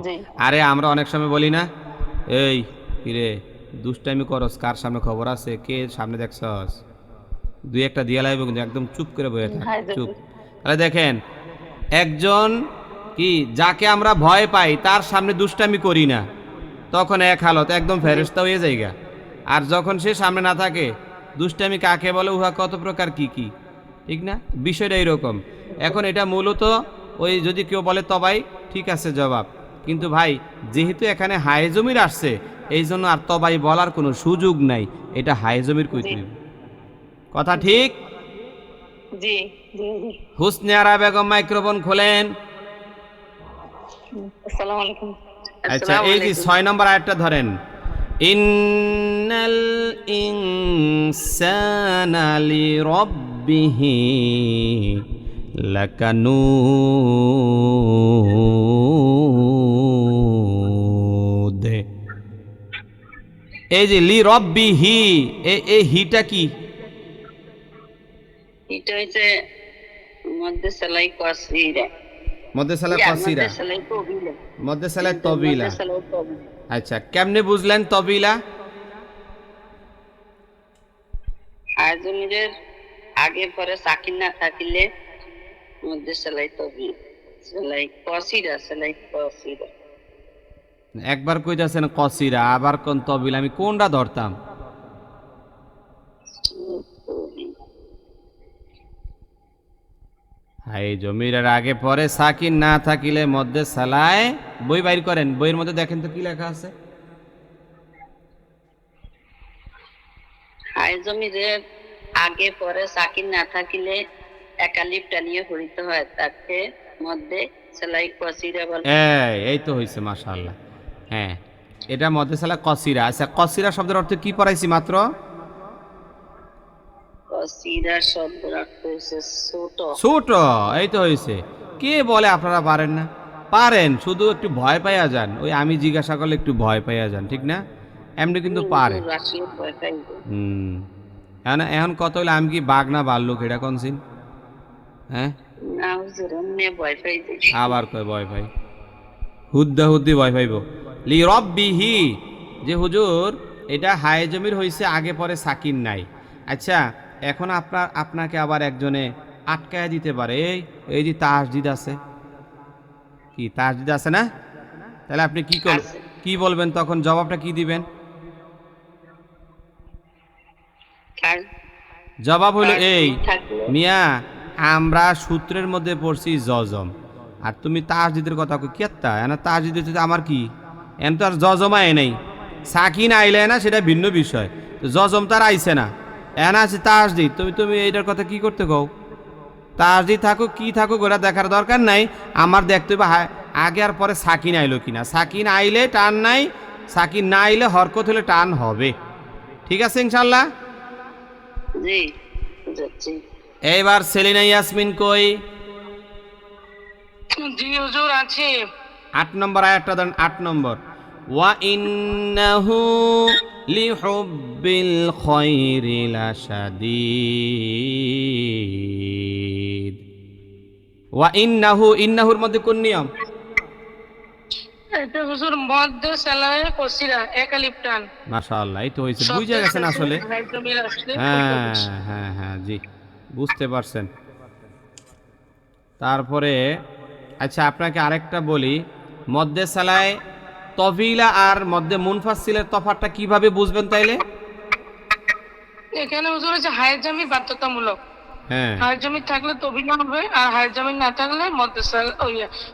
আরে আমরা অনেক সময় বলি না, এই কিরে দুষ্টামি করস, কার সামনে খবর আছে, কে সামনে দেখছস, 2-1টা দিয়া লাগবে, কিন্তু একদম চুপ করে বসে থাক, চুপ। তাহলে দেখেন, একজন কি যাকে আমরা ভয় পাই তার সামনে দুষ্টামি করি না, তখন এক হালত একদম ফেরেশতা হয়ে যায়গা। আর যখন সে সামনে না থাকে, দুষ্টামি কাকে বলে, উহা কত প্রকার কি কি, ঠিক না? বিষয়টা এরকম। এখন এটা মূলত ওই যদি কেউ বলে তবাই, ঠিক আছে জবাব, কিন্তু ভাই যেহেতু এখানে হায়াজমির আসছে, এই জন্য আর তবাই বলার কোনো সুযোগ নাই, এটা হায়াজমির কইতে হবে। কথা ঠিক? জি। হুসনে আরা বেগম মাইক্রোফোন খোলেন। আসসালামু আলাইকুম। আচ্ছা, এই যে 6 নম্বর আয়াতটা ধরেন, ইন্নাল ইনসানা লিরাব্বিহি লাকানুদ। এই যে লি রব্বিহি, এই হিটা কি? এটা হচ্ছে মধ্যে সেলাই কসিরা, মধ্যে সালায় কসিরা, মধ্যে সেলাই তবিলা, মধ্যে সালায় তবিলা। মধ্যে সেলাই তবিলা। আচ্ছা, কেমনে বুঝলেন তবিলা? হায়াত জমিরের আগে পরে সাকিন না থাকিলে মধ্যে সেলাই তবিলা, সেলাই কসিরা, সেলাই কসিরা। একবার কইতাছেন কসিরা, আবার কোন তবিলা, আমি কোনটা ধরতাম? হাই জমিরের আগে পরে সাকিন না থাকিলে মধ্যে সালায়, বই বাইর করেন, বইয়ের মধ্যে দেখেন তো কি লেখা আছে। হায়াত জমিরের আগে পরে সাকিন না থাকিলে একালিফ টানিয়ে পড়িতে হয়, তাকে মধ্যে সেলাই কসিরা বলে। এই তো হইছে, মাশাআল্লাহ। হ্যাঁ, এটা মধ্যে সালায় কসিরা। আচ্ছা, কসিরা শব্দের অর্থ কি পড়াইছি মাত্র? কসিরা শব্দের অর্থ হচ্ছে ছোট। ছোট, এই তো হয়েছে। কে বলে আপনারা পারেন না? পারেন, শুধু একটু ভয় পাইয়া যান। ওই আমি জিজ্ঞাসা করলে একটু ভয় পাইয়া যান, ঠিক না? এমনি কিন্তু পারেন। রাশিয়া ভয় পাইব। এখন কত হইলে আমি কি বাঘ না ভাল্লুক, এটা কোন সিন? হ্যাঁ, না হুজুর, এমনি ভয় পাইবে। আবার কয় ভয় পাই, হুদ্দা হুদ্দি ভয় পাইব। লি রব্বিহি, যে হুজুর এটা হায়ে জমির হইছে, আগে পরে সাকিন নাই। আচ্ছা, এখন আপনাকে আবার একজনে আটকায় দিতে পারে, এই যে তাসদিদ আছে, কি তাসদিদ আছে না? তাহলে আপনি কি বলবেন তখন? জবাবটা কি দিবেন? জবাব হইল এই, মিয়া আমরা সূত্রের মধ্যে পড়ছি জজম, আর তুমি তাসদিদের কথা কি একটা না? তাসদিদ হচ্ছে আমার কি, এন তো আর জজমা এ নেই, সাকিন আইলে না, সেটা ভিন্ন বিষয়। জজম তার আইছে না, এন আছে তাসদিদ। তুমি এইটার কথা কি করতে কও? তাসদিদ থাকুক কি থাকুক ওরা দেখার দরকার নাই, আমার দেখতে হবে আগে আর পরে সাকিন আইলো কিনা। সাকিন আইলে টান নাই, সাকিন না আইলে হরকত হলে টান হবে। ঠিক আছে ইনশাল্লাহ? জি যাচ্ছি। এইবার সেলিনা ইয়াসমিন কই? জি হুজুর আছে। 8 নম্বর আয়াতটা দেন। 8 নম্বর, ওয়া ইন্নাহু লিহুব্বিল খায়রি লাশাদীদ। ওয়া ইন্নাহু, ইন্নাহুর মধ্যে কোন নিয়ম? এটা হুজুর মধ্যে সেলাই কসিরা, একালিফ টান। মাশাআল্লাহ, এই তো হইছে, বুঝে গেছেন আসলে। হ্যাঁ, জি বুঝতে পারছেন। তারপরে আচ্ছা, আপনাকে আরেকটা বলি, মধ্যে সালায় তবিলা আর মধ্যে মুনফাসিলের তফাৎটা কিভাবে বুঝবেন তাইলে? এখানে হুজুর হচ্ছে হায়াত জমি বাধ্যতামূলক। হ্যাঁ, হায়াত জমি থাকলে তবিলা হবে, আর হায়াত জমি না থাকলে মধ্যে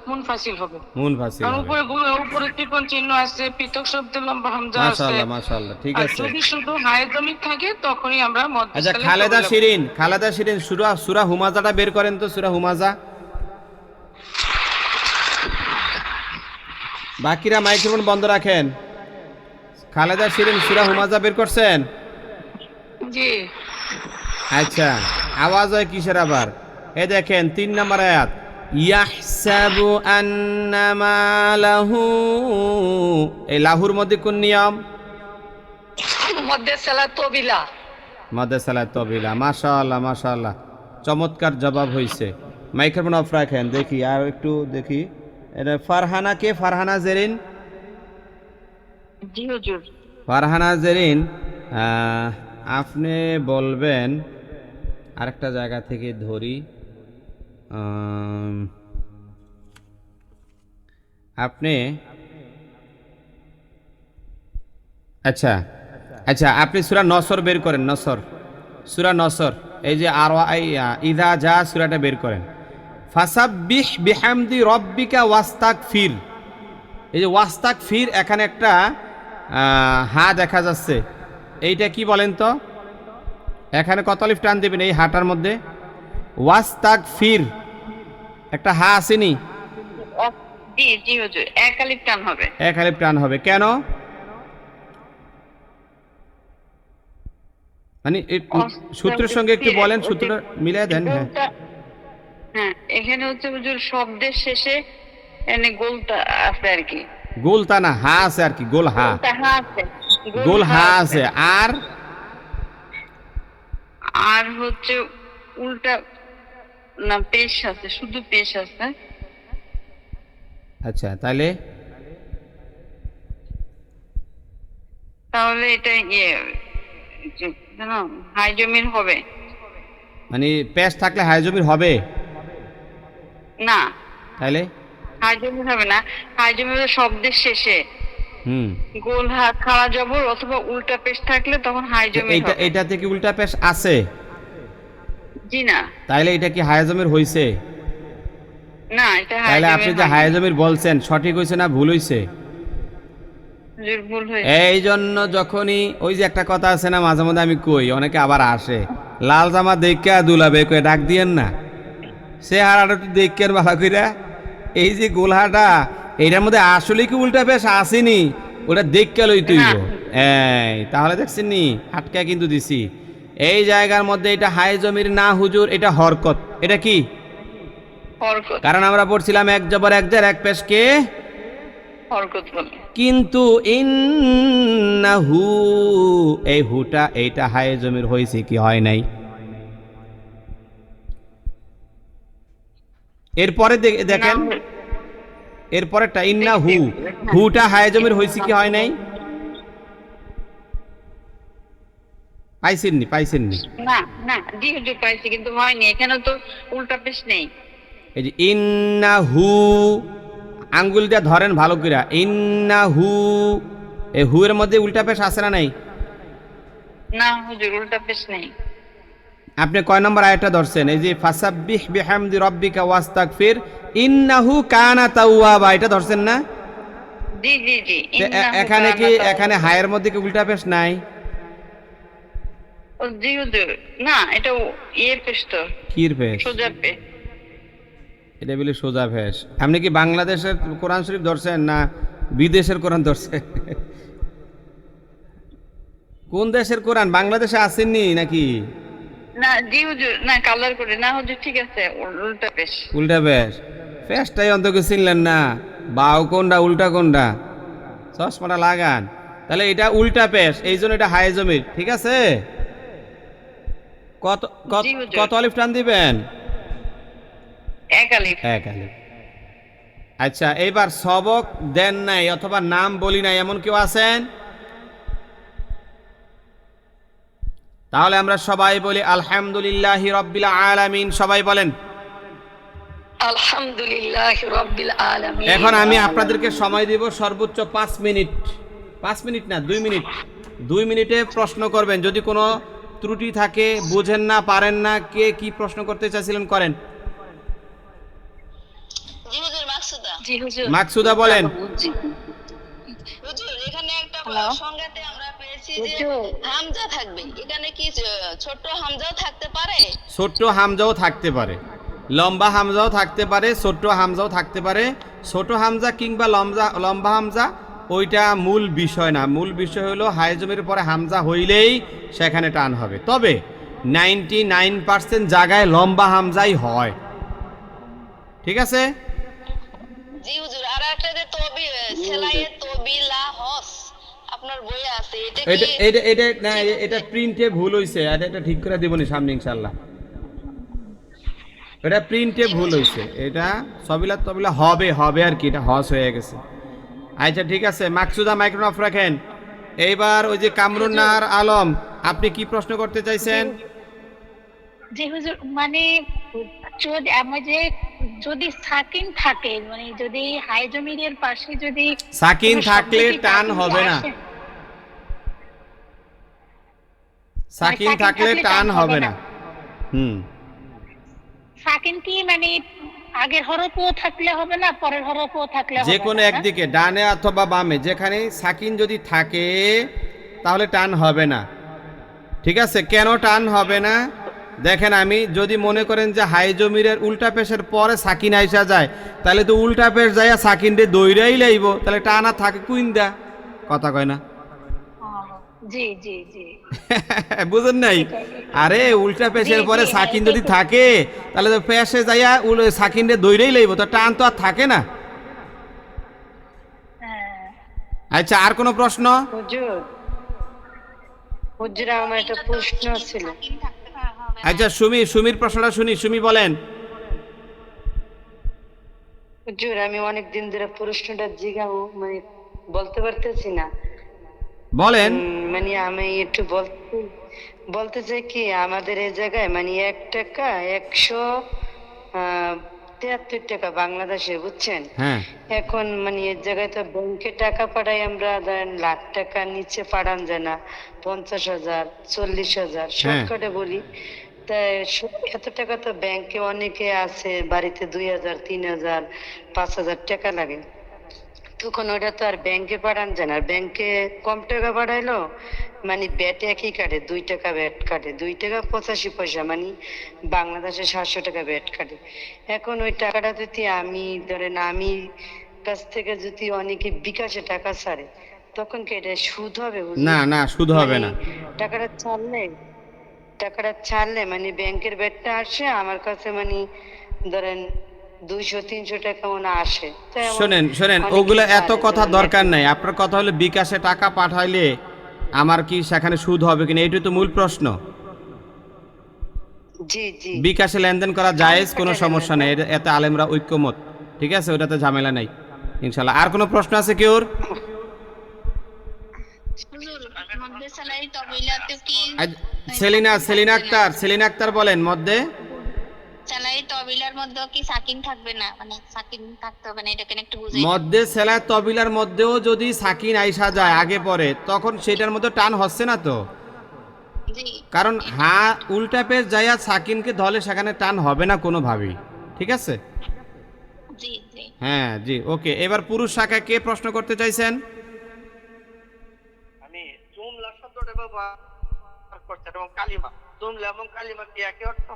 মুনফাসিল হবে। মুনফাসিল আর হবে। উপরে ত্রিকোণ চিহ্ন আছে, পৃথক শব্দের লম্বা হামজা আছে। মাশাআল্লাহ, মাশাআল্লাহ, ঠিক আর আছে। যদি শুধু হায়াত জমি থাকে তখনই আমরা মধ্যে আচ্ছা, সালে খালেদা তবিলা শিরিন সূরা হুমাজাটা বের করেন তো, সূরা হুমাজা। বাকিরা মাইক্রোফোন বন্ধ রাখেন। খালেদা শিরিন সূরা হুমাজা বের করছেন? জি। আচ্ছা, আওয়াজ হয় কিসের আবার? এই দেখেন 3 নম্বর আয়াত, ইয়াহসাবু আন্নামা লাহু, এই লাহুর মধ্যে কোন নিয়ম? মধ্যে সালা তবিলা। মধ্যে সালাত তবিলা। মাশাআল্লাহ, মাশাআল্লাহ, চমৎকার জবাব হইছে। মাইক্রোফোন অফ রাখেন, দেখি আর একটু দেখি। এটা ফারহানা কে? ফারহানা জেরিন। জি হুজুর। ফারহানা জেরিন, আপনি বলবেন, আরেকটা জায়গা থেকে ধরি। আপনি আচ্ছা, আপনি সূরা নসর বের করেন। সূরা নসর, এই যে আর ইদা যা সূরাটা বের করেন। ফাসাব্বিহ বিহামদি রব্বিকা ওয়াস্তাগফির। এই যে ওয়াস্তাগফির, এখানে একটা হা দেখা যাচ্ছে, এইটা কি বলেন তো? এখানে কত আলিফ টান দেবেন এই হাটার মধ্যে? ওয়াস্তাগফির, একটা হা আসেনি? জি জি হুজুর, একালিফ টান হবে। এক আলিফ টান হবে কেন? মানে সূত্রের সঙ্গে একটু বলেন, সূত্রটা মিলিয়ে দেন। হ্যাঁ, হ্যাঁ, এখানে হচ্ছে হুজুর শব্দের শেষে এনে গোলটা আছে আর কি। গোলতা না, হা আছে আর কি, গোল হা, গোলটা হা আছে, গোল হা আছে। আর আর হচ্ছে উল্টা না পেশ আছে, শুধু পেশ আছে। আচ্ছা, তাহলে তাহলে এটা জানো হাই জমির হবে মানে পেশ থাকলে হাই জমির হবে না, তাহলে হাই জমির হবে না। হাই জমির শব্দের শেষে হুম গোল হা খাড়া জবর অথবা উল্টা পেশ থাকলে তখন হাই জমির এইটা হবে। এটা থেকে উল্টা পেশ আছে, জি না, তাইলে এটা কি হাই জমির হইছে? না এটা হাই তাহলে আপনি জমির যে হয়নি। হাই জমির বলছেন সঠিক হইছে না ভুল হইছে? হুজুর ভুল হয়েছে। এই জন্য যখনই ওই যে একটা কথা আছে না, মাঝে মধ্যে আমি কই, অনেকে আবার আসে লাল জামা দেখা দুলাবে কয়ে ডাক দিয়েন না, সে হারাটা একটু দেখেন ভালো কইরা। এই যে গোলহাটা এইটার মধ্যে আসলে কি উল্টা পেশ আসেনি, ওটা দেখকে লই তুই। এই তাহলে দেখছেন নি, হাটকা কিন্তু দিছি। এই জায়গার মধ্যে এটা হাই জমির না হুজুর, এটা হরকত। এটা কি? হরকত, কারণ আমরা পড়ছিলাম এক জবর এক জের এক পেশকে, হরকত বলে। কিন্তু ইন্নাহু এই হুটা এইটা হাই জমির হয়েছে কি হয় নাই? এরপরে দেখেন, এরপরেরটা ইন্নাহু, হুটা হাই জমির হয়েছে কি হয় নাই? পাইছেননি? পাইছেননি? না না, জি হুজুর পাইছি, কিন্তু হয়নি। এখানে তো উল্টা পেশ নেই। এই যে ইন্নাহু, আঙ্গুল দিয়ে ধরেন ভালো করে, ইন্নাহু, এই হু এর মধ্যে উল্টা পেশ আছে না নাই? না হুজুর, উল্টা পেশ নেই। আপনি কয় নম্বর আয়াতটা ধরছেন? এই যে ফাসাব্বিহ বিহামদি রাব্বিকা ওয়াস্তাগফির ইন্নাহু কানা তাওয়াবা, এটা ধরছেন না? জি জি জি। এখানে কি, এখানে হায়ের মধ্যে কি উল্টা পেশ নাই? জি হুজুর, না এটা পেশ তো, কির পেশ? সোজা পেশ। এটা বলে সোজা পেশ। আপনি কি বাংলাদেশের কোরআন শরীফ ধরছেন না বিদেশের কোরআন ধরছেন? কোন দেশের কোরআন? বাংলাদেশে আসেননি নাকি? না জি হুজুর, না কালার করে না হুজুর, ঠিক আছে উল্টা পেশ। উল্টা পেশ, পেশটাই অন্তকে চিনলেন না, বাউ কোনটা উল্টা কোনটা, চশমাটা লাগান। তাহলে এটা উল্টা পেশ, এই জন্য এটা হাই জমির। ঠিক আছে, কত কত আলিফ টান দিবেন? এক আলিফ। এক আলিফ। আচ্ছা, এইবার সবক দেন নাই অথবা নাম বলি নাই এমন কেউ আছেন? তাহলে আমরা সবাই বলি আলহামদুলিল্লাহি রাব্বিল আলামিন। সবাই বলেন আলহামদুলিল্লাহ রাব্বিল আলামিন। এখন আমি আপনাদেরকে সময় দিব সর্বোচ্চ 5 মিনিট। 5 মিনিট না, 2 মিনিট। 2 মিনিটে প্রশ্ন করবেন। যদি কোনো ত্রুটি থাকে, বুঝেন না, পারেন না, কে কি প্রশ্ন করতে চাইছিলেন করেন। জি হুজুর, মাকসুদা। জি হুজুর। মাকসুদা বলেন। হুজুর, এখানে একটা সংজ্ঞাতে আমরা পেয়েছি যে হুজুর। হামজা থাকবে, এখানে কি ছোট হামজাও থাকতে পারে? ছোট্ট হামজাও থাকতে পারে, লম্বা হামজাও থাকতে পারে, ছোট্ট হামজাও থাকতে পারে। ছোট হামজা কিংবা লম্বা হামজা ওইটা মূল বিষয় না। মূল বিষয় হলো হাই জমির পরে হামজা হইলেই সেখানে টান হবে। তবে 99% জায়গায় লম্বা হামজাই হয়। ঠিক আছে? জি হুজুর, আর একটা যে তবি সেলাইয়ে তবিলা হস আপনার বইয়ে আছে, এটা এটা কি? এটা এটা না, এটা প্রিন্টে ভুল হইছে। এটা ঠিক করে দেবনি সামনে ইনশাআল্লাহ। এটা প্রিন্টে ভুল হইছে, এটা সবিলা তবিলা হবে হবে আর কি, এটা হস হয়ে গেছে। আচ্ছা ঠিক আছে, মাকসুদা মাইক্রোফোন অফ রাখেন। এইবার ওই যে কামরুন নাহার আলম, আপনি কি প্রশ্ন করতে চাইছেন? জি হুজুর, মানে যদি সাকিন থাকে, মানে যদি হাই জমিরের পাশে যদি সাকিন থাকলে টান হবে না। সাকিন থাকলে টান হবে না। সাকিন কি মানে আগের হরফও থাকলে হবে না, পরের হরফও থাকলে হবে না? যে কোনো একদিকে, ডানে অথবা বামে, যেখানে সাকিন যদি থাকে তাহলে টান হবে না। ঠিক আছে, কেন টান হবে না দেখেন। আমি যদি মনে করেন যে হাই জমিরের উল্টা পেশের পরে সাকিন আইসা যায়, তাহলে তো উল্টা পেশ যায় সাকিন রে দইরাই লাইব, তাহলে টানা থাকে কুইন্দা, কথা কয় না? জি জি জি বুঝেন নাই? আরে উল্টা পেশের পরে জি, সাকিন হ্যাঁ, যদি এটাই তো। থাকে তাহলে তো পেশে যাইয়া সাকিন রে দইরেই লইব, তো টান তো আর থাকে না। হ্যাঁ। আচ্ছা, আর কোনো প্রশ্ন? হুজুর হুজুর আমার একটা প্রশ্ন ছিল। আচ্ছা, সুমির প্রশ্নটা শুনি। সুমি বলেন। হুজুর আমি অনেক দিন ধরে প্রশ্নটা জিগাবো মানে বলতে পারতেছি না। বলেন। মানে আমি একটু বলতে চাই কি, আমাদের এই জায়গায় মানে 1 টাকা 173 টাকা বাংলাদেশে, বুঝছেন? হ্যাঁ এখন মানে এই জায়গায় তো ব্যাংকে টাকা পাঠাই আমরা, ধরেন লাখ টাকা নিচে পাঠান যায় না, 50,000 40,000 হ্যাঁ শর্টকাটে বলি। তাই এত টাকা তো ব্যাংকে অনেকে আছে, বাড়িতে 2,000 3,000 5,000 টাকা লাগে, তখন ওটা তো আর ব্যাংকে পাঠান যায় না। আর ব্যাংকে কম টাকা পাঠাইলো মানে ব্যাট একই কাটে, 2 টাকা ব্যাট কাটে, 2 টাকা 85 পয়সা, মানে বাংলাদেশে 700 টাকা ব্যাট কাটে। এখন ওই টাকাটা যদি আমি ধরেন আমি কাছ থেকে যদি অনেকে বিকাশে টাকা ছাড়ে, তখন কি এটা সুদ হবে হুজুর? না না, সুদ হবে না। টাকাটা ছাড়লে মানে ব্যাংকের ব্যাটটা আসে আমার কাছে, মানে ধরেন 200-300 টাকা মনে আসে। তো এমন শোনেন অনেকে ওগুলো এত ছাড়ে, কথা ধরেন দরকার নাই। আপনার কথা হলো বিকাশে টাকা পাঠাইলে আমার কি সেখানে সুদ হবে কিনা, এইটাই তো মূল প্রশ্ন। জি জি বিকাশে লেনদেন করা জায়েজ, কোনো টাকা সমস্যা নেবেন নেই, এতে আলেমরা ঐক্যমত। ঠিক আছে, ওটাতে ঝামেলা নাই ইনশাল্লাহ। আর কোনো প্রশ্ন আছে কেউর? সেলিনা আক্তার বলেন। মধ্যে সেলাই তবিলার মধ্যে কি সাকিন থাকবে না, মানে সাকিন থাকতে হবে না, এটা কেন একটু বুঝাই। মধ্যে সেলাই তবিলার মধ্যেও যদি সাকিন আইসা যায় আগে পরে, তখন সেটার মধ্যে টান হচ্ছে না তো। জি কারণ উল্টা পেশ যাইয়া সাকিনকে ধলে সেখানে টান হবে না কোনোভাবেই। ঠিক আছে? জি জি হ্যাঁ জি, ওকে। এবার পুরুষ শাখায় কে প্রশ্ন করতে চাইছেন? আমি জুমলা শব্দটা ব্যবহার করছি এবং কালিমা, জুমলা এবং কালিমা কি একই অর্থ?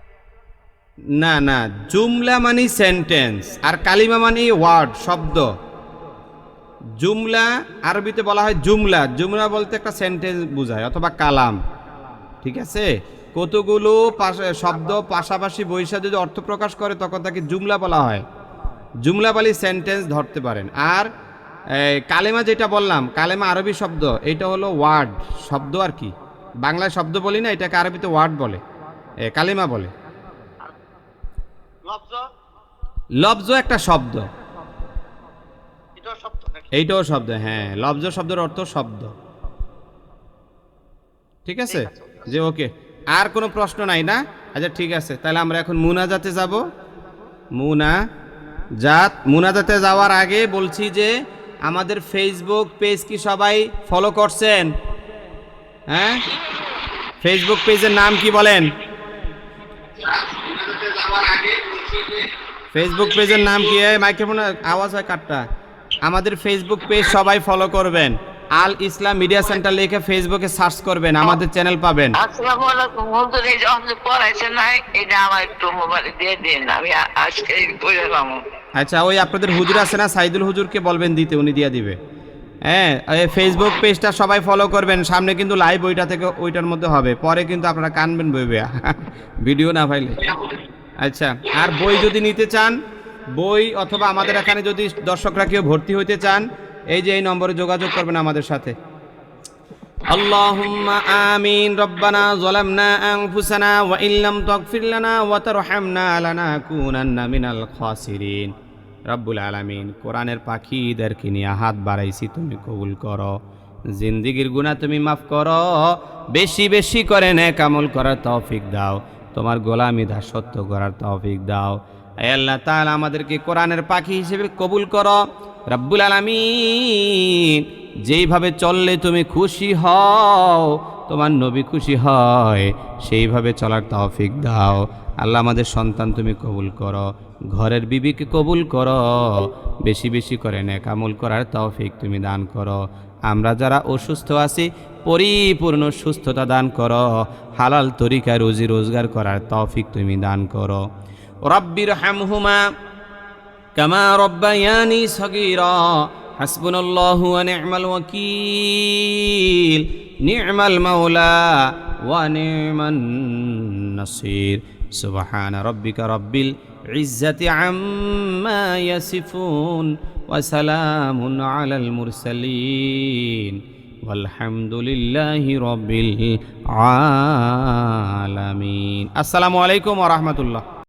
না না, জুমলা মানে সেন্টেন্স আর কালিমা মানে ওয়ার্ড, শব্দ। জুমলা আরবিতে বলা হয় জুমলা। জুমলা বলতে একটা সেন্টেন্স বোঝায় অথবা কালাম। ঠিক আছে? কতগুলো শব্দ পাশাপাশি বৈশা যদি অর্থ প্রকাশ করে তখন তাকে জুমলা বলা হয়। জুমলা বলি সেন্টেন্স ধরতে পারেন। আর কালেমা যেটা বললাম, কালেমা আরবি শব্দ, এটা হলো ওয়ার্ড, শব্দ আর কি। বাংলায় শব্দ বলি না, এটাকে আরবিতে ওয়ার্ড বলে, কালেমা বলে। লফজ লফজ একটা শব্দ, এটাও শব্দ নাকি? এইটাও শব্দ। হ্যাঁ, লফজ শব্দের অর্থ শব্দ। ঠিক আছে যে, ওকে। আর কোনো প্রশ্ন নাই না? আচ্ছা ঠিক আছে, তাহলে আমরা এখন মুনাজাতে যাব। মুনাজাতে যাওয়ার আগে বলছি যে আমাদের ফেসবুক পেজ কি সবাই ফলো করছেন? হ্যাঁ, ফেসবুক পেজের নাম কি বলেন? ফেসবুক পেজের নাম কি? মাইক্রোফোন আওয়াজ হয় কাটটা। আমাদের ফেসবুক পেজ সবাই ফলো করবেন। আল ইসলাম মিডিয়া সেন্টার লিখে ফেসবুকে সার্চ করবেন, আমাদের চ্যানেল পাবেন। আসসালামু আলাইকুম হুজুর, এই যে আপনি পড়াইছেন না, এটা আমার একটু মোবাইলে দিয়ে দিন, আমি আজকে পড়ালাম। আচ্ছা, ওই আপনাদের হুজুর আছে না, সাইদুল হুজুরকে বলবেন দিতে, উনি দিয়ে দিবে। হ্যাঁ, ফেসবুক পেজটা সবাই ফলো করবেন। সামনে কিন্তু লাইভ ওইটা থেকে ওইটার মধ্যে হবে, পরে কিন্তু আপনারা কানবেন বইবে ভিডিও না পাইলে। আচ্ছা, আর বই যদি নিতে চান, বই অথবা আমাদের এখানে যদি দর্শকরা কেউ ভর্তি হইতে চান, এই যে এই নম্বরে যোগাযোগ করবেন আমাদের সাথে। আল্লাহুম্মা আমিন। রব্বানা যালামনা আনফুসানা ওয়া ইল্লাম তাগফির লানা ওয়া তারহামনা লানাকুনান্না মিনাল খাসিরিন। রব্বুল আলামিন, কোরআনের পাখিদেরকে নিয়ে হাত বাড়াইছি, তুমি কবুল করো। জিন্দেগির গুনাহ তুমি মাফ করো, বেশি বেশি করে নেক আমল করার তৌফিক দাও, তোমার গোলামি দাসত্ব করার তৌফিক দাও। হে আল্লাহ তাআলা, আমাদেরকে কোরআনের পাখি হিসেবে কবুল করো। রব্বুল আলামিন, যেইভাবে চললে তুমি খুশি হও, তোমার নবী খুশি হয়, সেইভাবে চলার তৌফিক দাও। আল্লাহ, আমাদের সন্তান তুমি কবুল করো, ঘরের বিবিকে কবুল করো, বেশি বেশি করে নেক আমল করার তৌফিক তুমি দান করো। আমরা যারা অসুস্থ আছি, পরিপূর্ণ সুস্থতা দান করো, হালাল তরিকায় রুজি রোজগার করার তৌফিক তুমি দান করো। রব্বির হামহুমা কামা রব্বায়ানি সগীরা। হাসবুনাল্লাহু ওয়া নি'মাল ওয়াকিল। নি'মাল মাওলা ওয়া নি'মান নাসির। সুবহান রাব্বিকা রাব্বিল ইজ্জাতি আম্মা ইয়াসিফুন ওয়া সালামুন আলাল মুরসালিন ওয়ালহামদুলিল্লাহি রাব্বিল আলামিন। আসসালামু আলাইকুম ওয়া রাহমাতুল্লাহ।